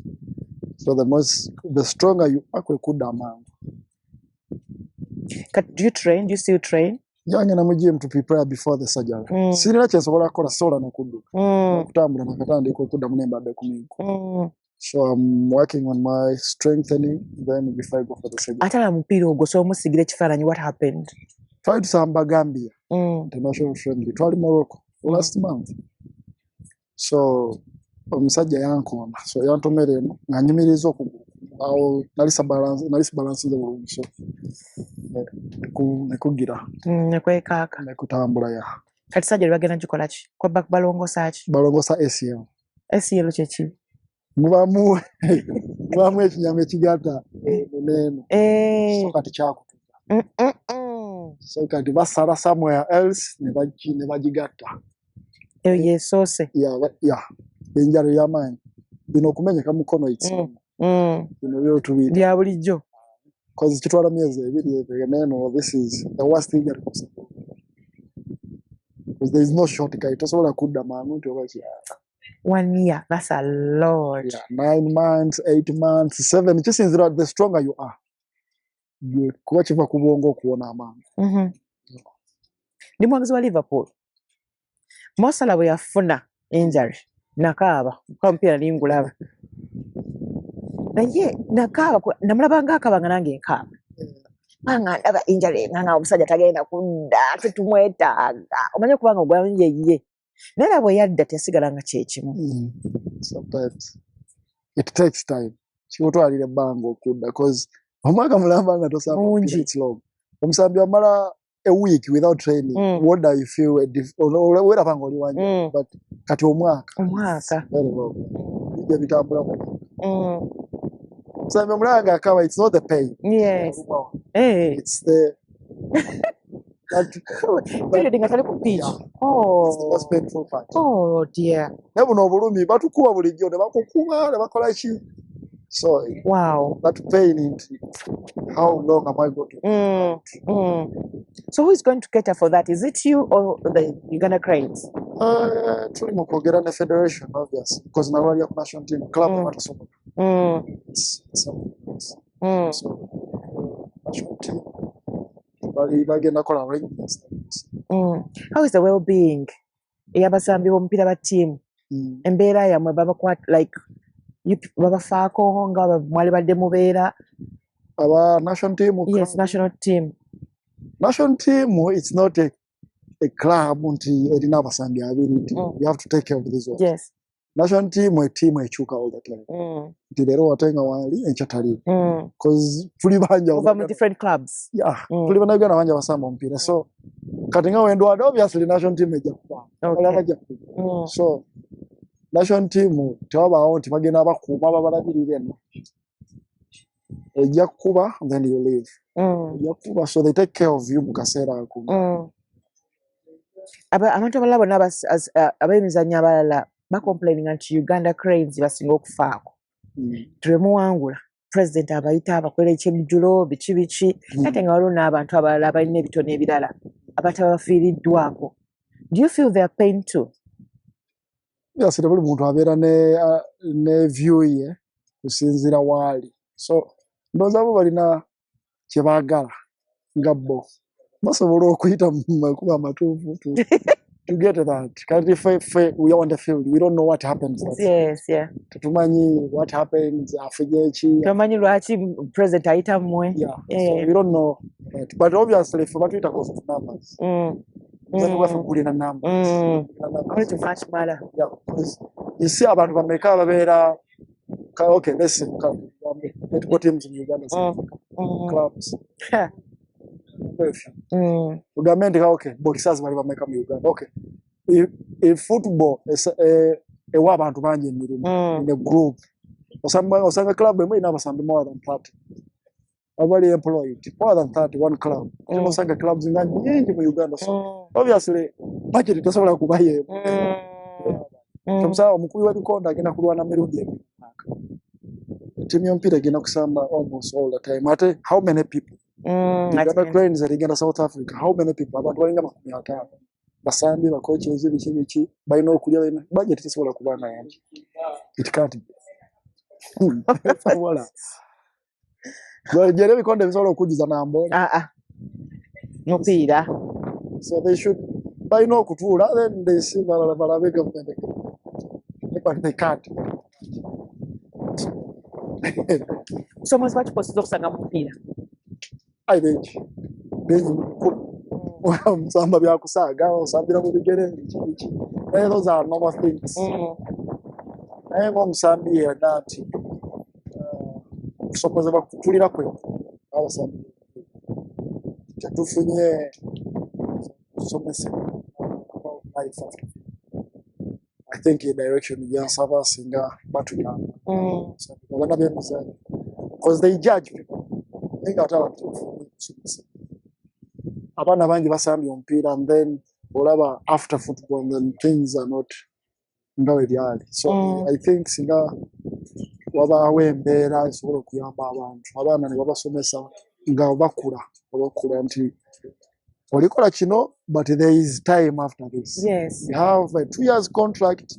So the stronger you are, kudda amangu. Do you train? Do you still train? Ngenda mu gym to prepare before the surgery. Sirina kyensobola kukola sola n'okudduka. Okutambula nakatandika okudda mu nembadde ku migo. So I'm working on my strengthening then before I go for the surgery. Atala mupiira ogwo so omusigira ekifaananyi, what happened? Tried to samba Gambia international friendly. Twali Morocco last month. So omusajja yankoona. So yantomera eno nga nyimiriza okugulu. Awo nalisa balance bulungi. So nekugira. Nekwekaaka. Nekutambula ya. Kati surgery bagenda gikola ki? Kwa balongosa ki? Balongosa ACL. ACL kye ki? Mubamu ekinyama ekigatta muneno. So kati kyakutuka. So kati basala somewhere else ne bagigatta. Yesoose. Yeah. Enjala y'amaanyi. Bino okumenyeka mukono itsi. Bino byo tubiri. Bya bulijjo. Because kitwala myezi ebiri neno, this is the worst thing that comes. Because there is no shortcut. Tosobola kudda mangu nti oba ki. 1 year, that's a lot. Yeah, 9 months, 8 months, 7. Kisinzira the stronger you are. Kuba kiva ku bwongo okuwona amangu. Ndi mwagizi wa Liverpool. Mosala bwe yafuna injury nakaaba kwa mpira ningulaba. Naye nakaaba namulaba ng'akabanga nange nkaaba. Banga ndaba injury nga omusajja tagenda kudda tetumwetaaga. Omanye kubanga ogwanye ye. Naye bwe yadda tesigala nga kyekimu. Sometimes it takes time. Kibutwalira ebbanga okudda because omwaka mulamba nga tosamba it's long. Omusambi amala a week without training. What do you feel? Where are you going? But kati omwaka. Very well. Ije bitambula mu. So mulanga akawa, it's not the pain. Yes. It's the Period ngatali ku pitch. It's the most painful part. Oh dear. Nebu no bulumi batukuba bulijjo ne bakukuba ne bakola ki. So wow. That pain into how long am I going to? So who is going to cater for that? Is it you or the Uganda Cranes? Tuli mu kwogera ne federation obviously because na wali national team club batasobola. So national team bagenda kola arrangements. How is the well-being y'abasambi b'omupiira ba team? Embeera yamwe babakwata like babafaako nga mwali badde mubeera? Our national team? Yes, national team. National team, it's not a club until erina abasambi abiri. You have to take care of this one. Yes. National team, a team echuka all the time. Nti lero watenga wali enchatali. Because tuli banja over different clubs. Yeah. Tuli banja na banja basamba mpira. So katinga wendo obviously national team eja kuba. Okay. So national team tewaba awo bagenda bakuuma babalabirira eno. Eja kuba then you leave. Eja kuba so they take care of you mukaseera ako. Abantu abalala bonna abayimizannya abalala complaining anti Uganda Cranes basinga okufaako. Tulemuwangula president abayita abakolera ekyemijjulo biki ate nga waliwo n'abantu abalala abalina ebitono ebirala abatabafiiriddwako. Do you feel their pain too? Yes, buli muntu abeera ne view ye kusinziira waali. So ndowooza abo balina kye baagala nga bo basobola okuyita mu makubo amatuufu to get that. Because if we are on the field, we don't know what happens. Yes, yeah. Tumanyi what happens after echi. Tumanyi lwaki president ayita mmwe. Yeah. So we don't know that. But obviously, if we talk about numbers, then we have to put in a number. Only to match matter. Yeah. You see about America, babeera. Okay, let's see. Let's go teams in Uganda. Clubs. Uganda, okay, boxers bali bameka mu Uganda. Okay. If football is ewa abantu bangi emirimu in a group. Osanga club emwe ina basambi more than 30. abali employed more than 31 club tunosanga clubs nyingi mu Uganda so obviously budget tasobola kubaye kamsa omukulu w'ebikonda agenda kulwana mirundi emyaka timu y'omupiira egenda kusamba almost all the time ate how many people Uganda Cranes erigenda South Africa how many people abantu balinga 50 basambi bakochezi biki balina okulya budget tasobola kubanga yangi it can't be voilà jere bikonde bisobola okujiza nambo mupiira so they should balina okutuula then they see balaba government but they can't so mwezi wakiposiza okusanga mupiira I think musamba byakusaaga osambira mu bigere iki those are normal things omusambi era nti tusokoze bakutulira kwe abasambi tufunye somese I think in direction ya sava singa batuyamba abana b'emizanyo because they judge people think ata abana bangi basambi omupiira and then olaba after football and then things are not ngawe byali so I think singa wabawo embeera esobola okuyamba abantu abaana ne babasomesa nga bakula nti olikola kino but there is time after this. Yes. You have a 2 years contract.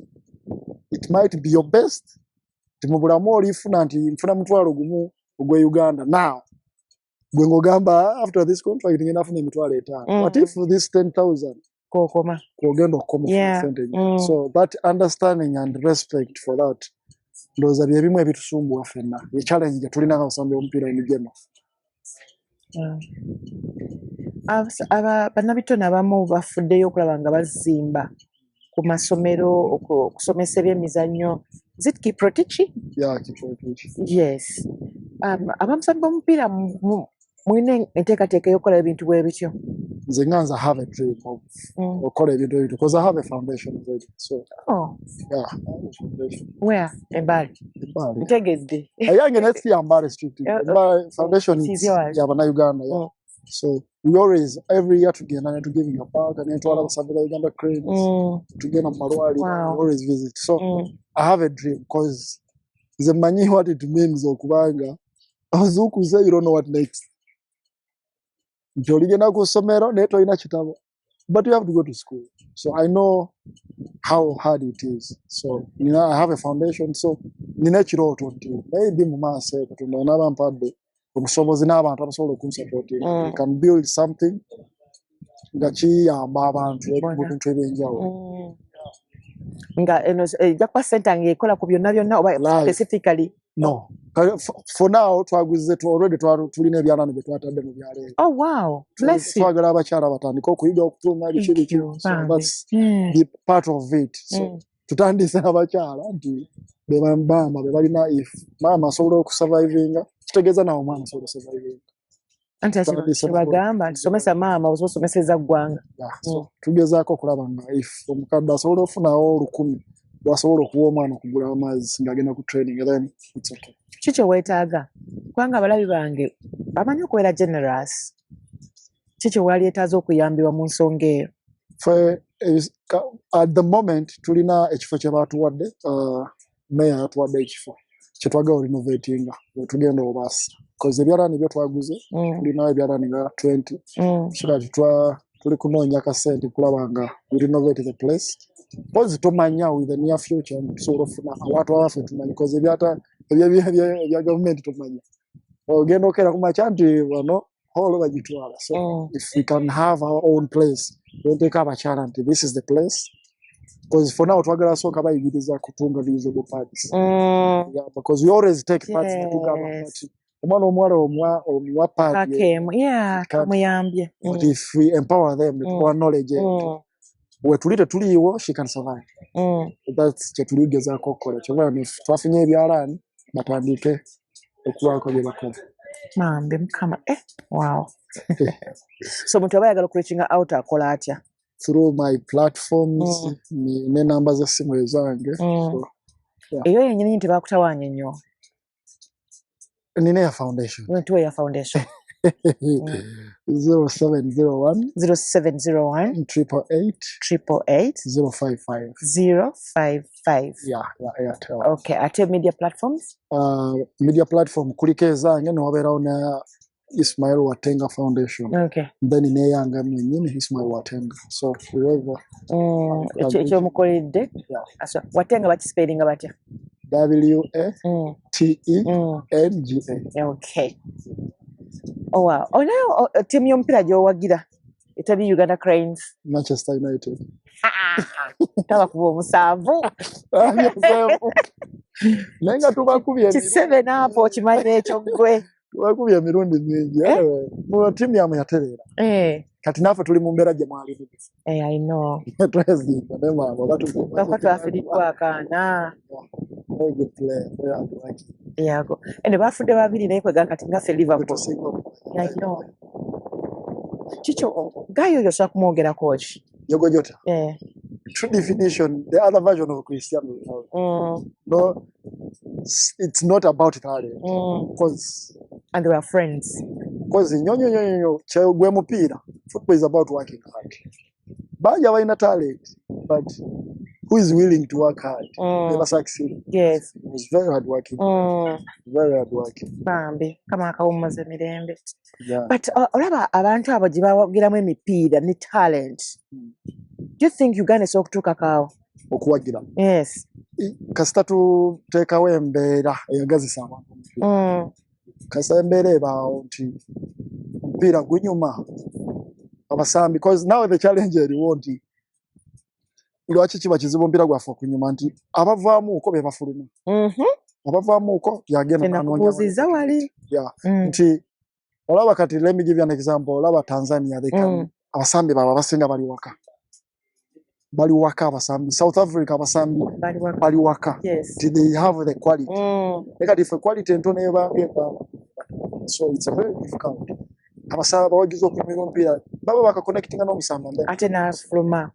It might be your best. Timubulamu olifuna nti mfuna mutwalo gumu ogwe Uganda now. Gwe ngogamba after this contract ngenda afuna emitwalo 5. What if this 10,000 kokoma kogenda okoma percentage. So that understanding and respect for that ndoza bye bimwe bitusumbuwa fenna. The challenge gye tulina nga osambe omupiira emigema. Bannabitone abamu bafuddeyo okulaba nga bazimba ku masomero okusomesa ebyemizannyo. Is it Kiprotich? Yeah, Kiprotich. Yes. Abamusambi b'omupiira mulina enteekateeka y'okukola ebintu bwe bityo. Nze nganza have a dream of okola ebintu ebyo because I have a foundation already. So yeah, I have a foundation. Where? Embali. Ntegedde. Ayange next year Mbale Street. My foundation is Yabana Uganda. Yeah. So we always every year together to giving a park and to other Sabila Uganda Cranes together Marwali. Wow. We always visit. So I have a dream because the money what it means okubanga azuku say you don't know what next. Joligena go somero neto ina chitabo. But you have to go to school. So I know how hard it is. So I have a foundation. So nina chiro tonti. Maybe mama say katunda naba mpade. Obusobozi n'abantu abasobola okunsupport. You can build something nga kiyamba abantu ebintu ebyenjawulo. Nga jakwa center ngekola ku byonna byonna oba specifically? No. For now twaguze already tulina ebyalani bye twatadde mu byaleero. Oh wow. Bless you. Twagala abakyala batandika okuyiga okutunga ekiri. So that's the part of it. So tutandise abakyala nti bebamba bebalina if mama asobola okusurvivinga kitegeeza nawo omwana asobola okusurvivinga. Anti akibagamba tusomesa maama osomeseza ggwanga. So tugezaako okulaba nga if omukadde asobola okufunawo 1,000 wasobola okuwa omwana okugula amazzi ng'agenda ku training then it's okay. Kiki weetaaga? Kubanga abalabi bange bamanyi okubeera generous. Kiki waleetaaza okuyambibwa mu nsonga eyo? At the moment tulina ekifo kye baatuwadde mayor atuwadde ekifo kye twagala renovatinga tugenda obaasa because ebyalani byo twaguze tulina ebyalani nga 20 so tuli kunoonya kasente kulaba nga we renovate the place because tumanya with the near future tusobola ofuna abantu abaffe tumanyi because ebya government tumanya ogenda okera ku macha nti wano holo bagitwala so if we can have our own place don't take abakyala nti this is the place because for now twagala soka bayigiriza kutunga visible parts because we always take parts to tugaba but omwana omwala omwa part kamuyambye but if we empower them with our knowledge we tulite tuliwo she can survive that's kye tuligezaako okukola kyobula twafunye ebyalani batandike okubaako bye bakola mambe mukama wow so muntu aba yagala kureachinga out akola atya? Through my platforms ne number z'essimu zange eyo yennyini nti bakutawaanya nnyo nina ya foundation Ntuwe ya foundation. 0701 0701 888 888 055. 055. Yeah, Airtel. Okay, ate media platforms? Media platform kuliko ezange nobeerawo ne Ismail Watenga Foundation. Okay. Then neyange mwennyini Ismail Watenga. So whoever. Ekyo mukoledde? Yeah. So Watenga bakispellinga batya? WATENGA. Okay. Oh wow. Oh now team y'omupiira gy'owagira etabi Uganda Cranes. Manchester United. Tabakuba omusanvu. Naye nga tubakubye Ki7 apo okimanye ekyo ggwe. tubakubye emirundi mingi. Mu ttiimu yammwe yatereera. Kati naffe tuli mu mbeera gye mwali. I know. Twezinga ne maama Bako twafiiriddwa akaana. Good player. Yago. Ene bafudde babiri naye kwega kati ngaffe Liverpool. I know. Chicho, gayo yosa kumwogera coach. Yogo Jota. True definition, the other version of Cristiano Ronaldo. No, it's not about talent. Because and they were friends. Because gwe mupiira, football is about working hard. Baja balina talent, but who is willing to work hard never succeed. Yes. It's very hard working. Very hard working. Bambi, kama akawumaze mirembe. Yeah. But olaba abantu abo gye bawagiramu emipiira ne talent. Do you think Uganda is okutuuka kaawo? Okuwagira. Yes. Kasita tuteekawo embeera eyagazisa abantu. Kasita embeera ebaawo nti omupiira gunyuma abasambi, because now the challenge eriwo nti lwaki kiba kizibu omupiira gwaffe okunyuma nti abavaamuuko be bafuluma. Abavaamuuko yagenda nakubuuziza wali. Nti olaba kati, let me give you an example. Olaba Tanzania, they can abasambi baba basinga bali waka. Bali waka abasambi. South Africa abasambi bali waka. Yes. They have the quality. Negative quality entone yebambye. So it's a very difficult. Abasambi bawagiza okumira omupiira baba baka-connectinga n'omusamba mbere. Ate n'afuluma.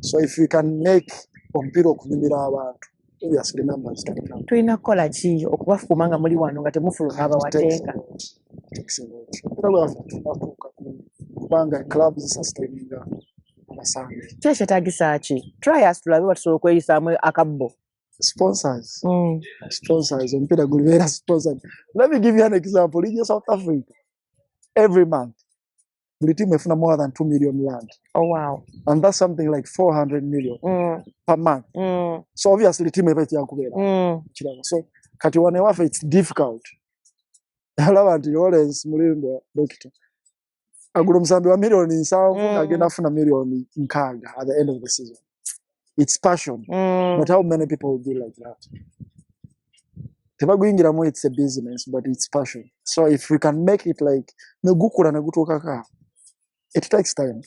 So if you can make omupiira okunyumira abantu, obviously numbers can come. Tulina kukola ki okubafuma nga muli wano nga temufuluma abawatenga? Kubanga club zisustaininga abasambi. Kyetaagisa ki? Try us tulabe batusobola okweyisaamu akabbo. Sponsors. Sponsors. Omupiira gulibeera sponsored. Let me give you an example. In South Africa, every month, the team have more than 2 million rand. Oh wow. And that's something like 400 million per month. So obviously the team have so kati wane wafe it's difficult. Alaba nti Lawrence Mulindo doctor. Agula omusambi wa million nsanvu agenda afuna million nkaaga at the end of the season. It's passion. But how many people will be like that? Tebaguyingiramu, it's a business, but it's passion. So if we can make it like negukura negutuuka ka, it takes time.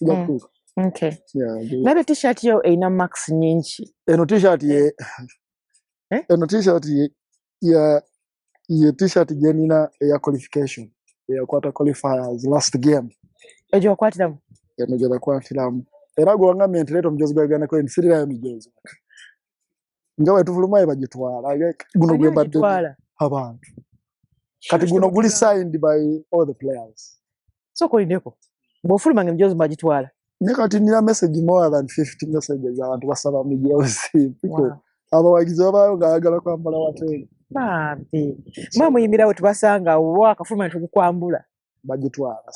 Okay. Yeah. Maybe t-shirt yo eina max nyingi. Eno t-shirt ye eno t-shirt ye t-shirt jenina ya qualification. Ya kwata qualifiers last game. Ejo wakwatiramu? Eno jala kwatiramu. Era gwangamye nti leero omujozi gwa Uganda Cranes sirirayo mijozi. Ngawe tuvulumaye bagitwala. Guno gwe badde abantu. Kati guno guli signed by all the players. So kolindeko. Bw'ofuluma ng'emijozi bagitwala. Ne kati nina message more than 50 messages abantu basaba mijozi. Abawagizi babayo ng'ayagala kwambala Watenga. Bambi. Mwamuyimirawo tubasanga wa akafuluma tukukwambula. Bagitwala.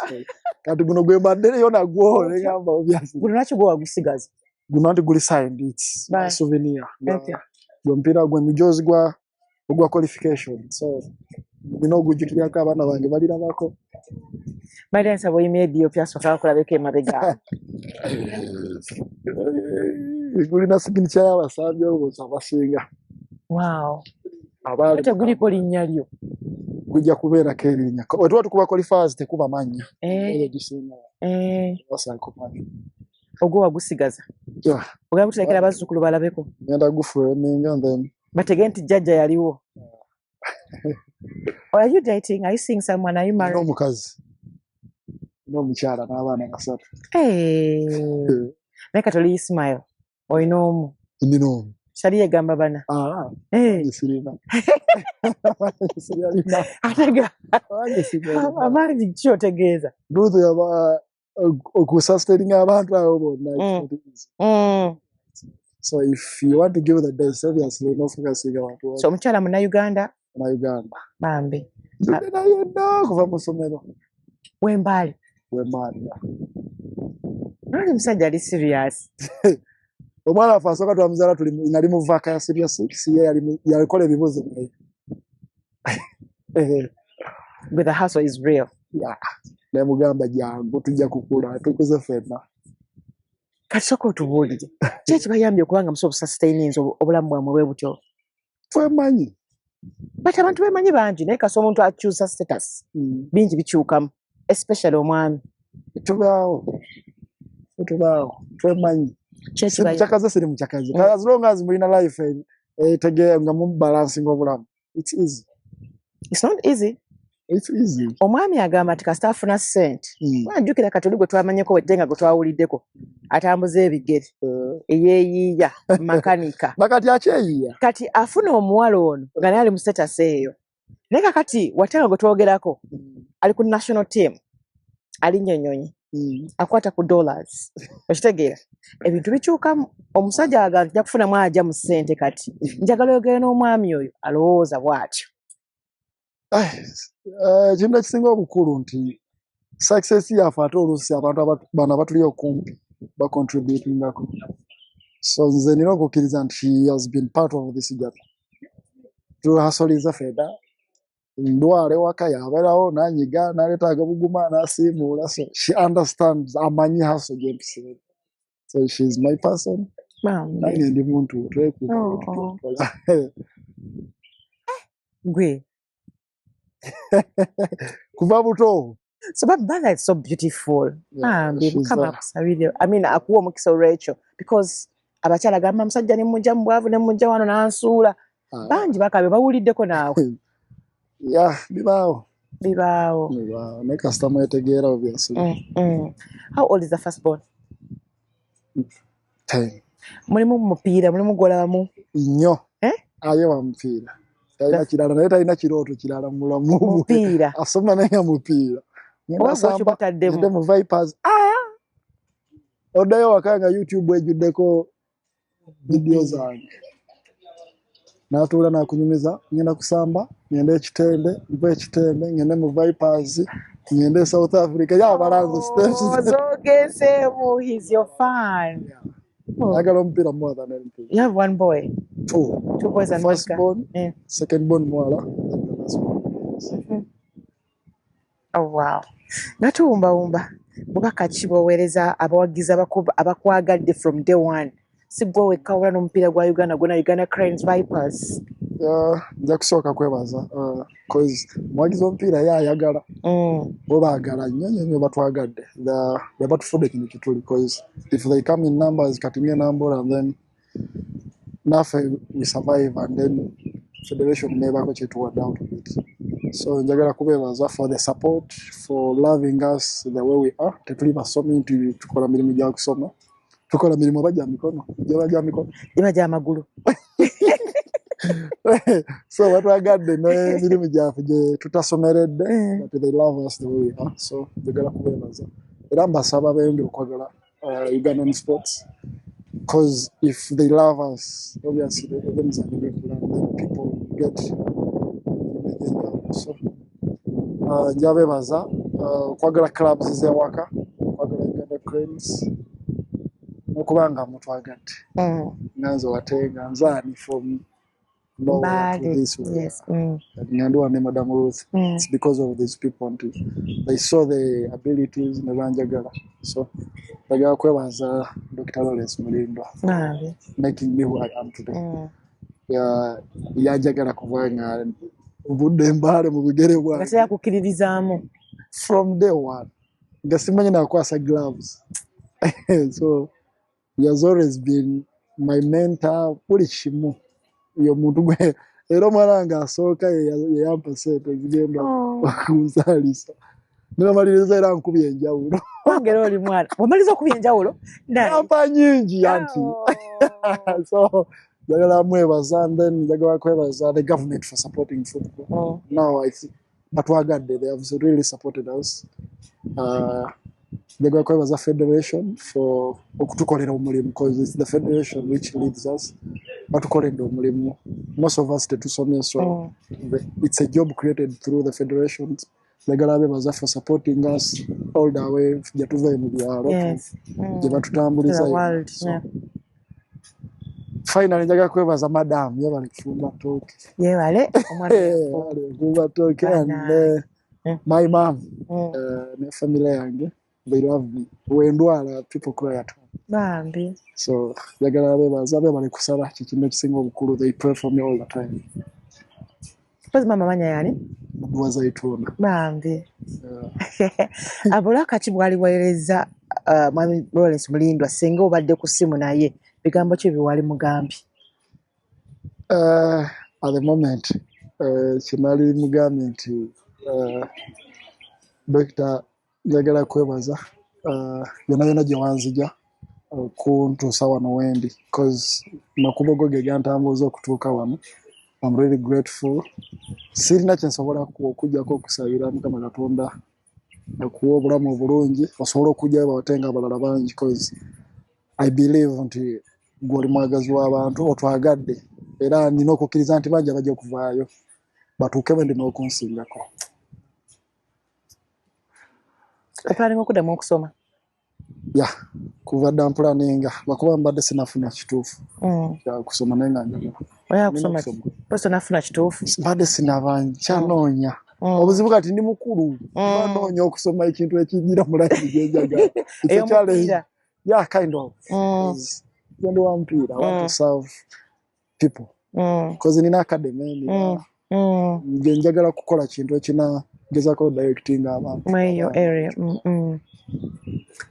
Kati guno gwe badde yo nagwo ngamba obviously. Guno nakyo gwe wagusigaza. Guno anti guli signed, it's a souvenir. Okay. Mpira gwe mijozi gwa qualification. So gujukirako abaana bange balirabako. Maria nsaba oyimye Ethiopia soka kulabeko emabega. Gulina signature y'abasambi olubuusa abasinga. Wow. Ate guliko linnya lyo. Gujja kubeerako erinnya. Bwe tuba tukuba qualifiers tekuba mannya. Basaako mannya. Ogwo wagusigaza. Ogenda kuterekera bazzukulu balabeko. Ngenda gufuleminga then. Batege nti jjajja yaliwo. Are you dating? Are you seeing someone? Are you married? No mukazi. No mukyala n'abaana basatu. Naye kati oli Ismail. Olina omu. Ndina omu. Shali yagamba bana. Sirina. Atega. Amanyi kyotegeeza. Ruth yaba okusustaining abantu abo bonna. So if you want to give the best, obviously no focusing abantu. So omukyala Munnayuganda? Munnayuganda. Bambi. Nayo kuva mu ssomero. Wembaali. Nali musajja ali serious. Omwana waffe asooka twamuzaala nali mu vacancy ya 6 ye yalikola ebibuuzo naye. But the hustle is real. Ne mugamba jangu tujja kukula tukuze ffenna. Kati sooka otubuulire. Ki ekibayambye okubanga musobola okusustaininza obulamu bwamwe bwe butyo? Twemanyi. But abantu bemanyi bangi naye kasi omuntu akyusa status. Bingi bikyukamu. Especially omwami. Tubaawo. Twemanyi. Chakaze siri muchakaze. As long as mulina life tegeye nga mu balancing obulamu. It's easy. It's not easy. It's easy. Omwami agamba ati kasita afuna ssente. Wanjukira kati oli gwe twamanyeko weddenga gwe twawuliddeko. Atambuza ebigere. Eyeeyiiya. Makanika. Bakati akyeyiiya. Kati afuna omuwala ono nga naye ali mu status eyo. Naye kakati watenga gwe twogerako. Ali ku national team. Ali nnyonyonyi. Akwata ku dollars. Okitegeera? Ebintu bikyukamu. Omusajja agamba nja kufunamu ajja mu ssente kati. Njagala oyogere n'omwami oyo alowooza bw'atyo. Kintu ekisinga obukulu nti success yaffe ate oluusi abantu bano abatuli okumpi bacontributingako. So nze nina okukkiriza nti she has been part of this journey. Tuhasoliza fedda. Ndwale waka yabeerawo nanyiga naleetaaga buguma n'asiimuula. So she understands amanyi hustle James. So she's my person. Nange ndi muntu twekukola. Gwe. Kuva buto. So but Bala is so beautiful. Come up video. I mean akuwa omukisa Rachel because abakyala gamba musajja ne mujja mbwavu ne mujja wano n'ansuula. Bangi bakabe bawuliddeko naawe. Bibaawo. Ne customer etegeera obviously. How old is the firstborn? 10. Mulimu mupiira, mulimu golamu. Nnyo. Aye wa mupiira. Talina kirala naye talina kirooto kirala mulamu. Mupiira. Asoma naye mupiira. Ngende mu Vipers. Oddayo waka nga YouTube ejjuddeko video zange. N'atuula n'akunyumiza, ngenda kusamba, ngende ekitende, mpa ekitende, ngende mu Vipers, ngende South Africa. Balanze steps. Zogeseemu, he's your fan. Agala omupiira more than anything. You have one boy? 2. 2 boys and one girl. Firstborn, secondborn mwala. Oh wow. Natuwumba bubaka ki bwoweereza abawagizi abakwagadde from day one. Si gwe wekka wala n'omupiira gwa Uganda gwonna Uganda Cranes Vipers. Nja kusooka kwebaza cause muwagizi w'omupiira ye ayagala. Bo baagala nnyo batwagadde. Batufudde kino kituli cause if they come in numbers kati me number and then naffe we survive and then federation nebaako kyetuwadde out of it. So njagala kubeebaza for the support, for loving us the way we are. Tetuli basomi nti tukola mirimu gya kusoma. Tukola mirimu bajja mikono. Bajja amagulu. So batwagadde n'emirimu gyaffe gye tutasomeredde but they love us the way we are. So njagala kubeebaza. Era mbasaba beyongere okwagala Ugandan sports. Because if they love us, obviously then people get so njabebaza kwagala clubs z'ewaka kwagala Uganda Cranes okubanga mutwagadde nganzo watenga nzani from nowhere to this way. Yes. Nyanduwa ne Madam Ruth. It's because of these people too. They saw the abilities ne banjagala. So bagala kwebaza Dr. Lawrence Mulindwa making me who I am today. Yajagala kuvanga budde mbale mu bigere bwange. Kati yakukiririzaamu from day one. Ngasimanya nakwasa gloves. So he has always been my mentor. Buli kimu yo muntu gwe era omwana nga asooka yeyampa sente zigenda okuzaalisa. N'amaliriza era nkubye enjawulo. Wangera oli mwana. Wamaliza okubya enjawulo? Yampa nyingi anti. So njagala mwebaza and then njagala kwebaza the government for supporting football. Now I think batwagadde, they have really supported us. Njagala kwebaza federation for okutukolera omulimu because it's the federation which leads us. Batukoledde omulimu. Most of us tetusomye, so it's a job created through the federations. Njagala bebaza for supporting us all the way jatuvaye mu byalo gye batutambuliza. Finally njagala kwebaza madam yebale kufumba tooke. Yebale kufumba tooke and my mom ne family yange, they love me. When ndwala people cry at home. Bambi. So njagala bebaza bebale kusaba kikintu ekisinga obukulu. They pray for me all the time. Pozi mama manya yani? Mwaza ituna. Bambi. Abulaka kibwali waeleza Mwami Lawrence Mulindwa senga obadde ku simu naye bigambo ki biwali mugambi? At the moment kinali mugambi nti Dr. njagala kwebaza yona gye wanzija kuntuusa wano wendi because makubo go ge gantambuza okutuuka wano. I'm really grateful. Sirina kyensobola okujjako okusabira Mukama Katonda okuwa obulamu obulungi osobola okujjayo bawatenga abalala bangi because I believe nti gwoli mwagazi w'abantu otwagadde era nina okukkiriza nti bangi bajja kuvaayo batuuke bwe ndina okunsingako. Opulaninga okuddamu okusoma? Kuva dda mpulaninga lwakuba mbadde sinafuna kituufu kusoma naye nga njagala. Oya kusoma posto nafuna kituufu? Mbadde sinaba nkyanoonya. Obuzibu kati ndi mukulu banoonya okusoma ekintu ekijjira mu life gye njagala. It's a challenge. Kind of. Ndi wa mpira, I want to serve people. Because nina academy nge njagala kukola kintu ekinagezako directing abantu. Your area.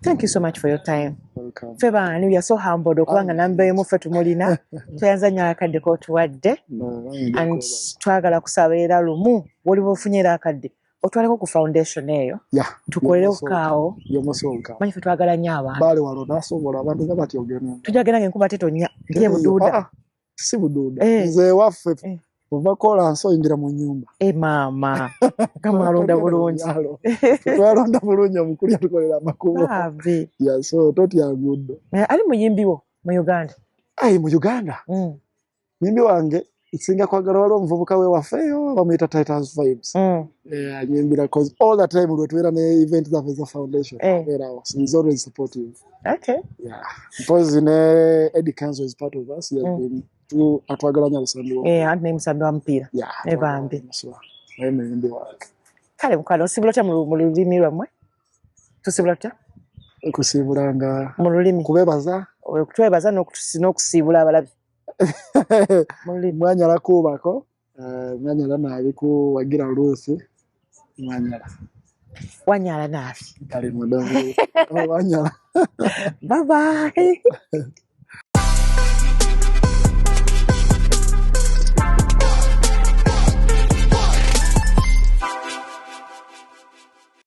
Thank you so much for your time. Welcome. Feba, we are so humbled okubanga nambe mu fe tumulina. Tuyanza nnyo akadde ko tuwadde. And twagala kusabeera lumu woliwo ofunyera akadde. Otwaleko ku foundation eyo. Tukolere okaawo. Yomosoka. Manyi fe twagala nnyo abantu. Bale walo nasobola abantu nga batyogera. Tujagenda ngenkuba tetonya. Ndiye bududa. Si bududa. Nze waffe. Ova kola nso ingira mu nyumba. Mama. Kama alonda bulungi. Twalonda bulungi omukulu yatukolera amakubo. Bambi. So toti ya good. Ali muyimbi wo mu Uganda? Mu Uganda. Mimbi wange isinga kwagala wali omuvubuka we wafeyo bamuyita Titans Vibes. Nyimbira because all the time we were na event za Visa Foundation. He's always supportive. Okay. Because Eddie Kenzo is part of us. He has been to atwagalanya lusambi wa. Andi musambi wa mpira. Bambi. Mimbi wange. Kale mukwano osibula ta mu lulimi lwamwe? Tusibula ta? Kusibulanga mu lulimi. Kubebaza. Okutwebaza n'okusibula abalabi. Mwanyala kubako mwanyala nabi ku wagira Ruthi wanyala nabi kali mudamu wanyala. Bye bye.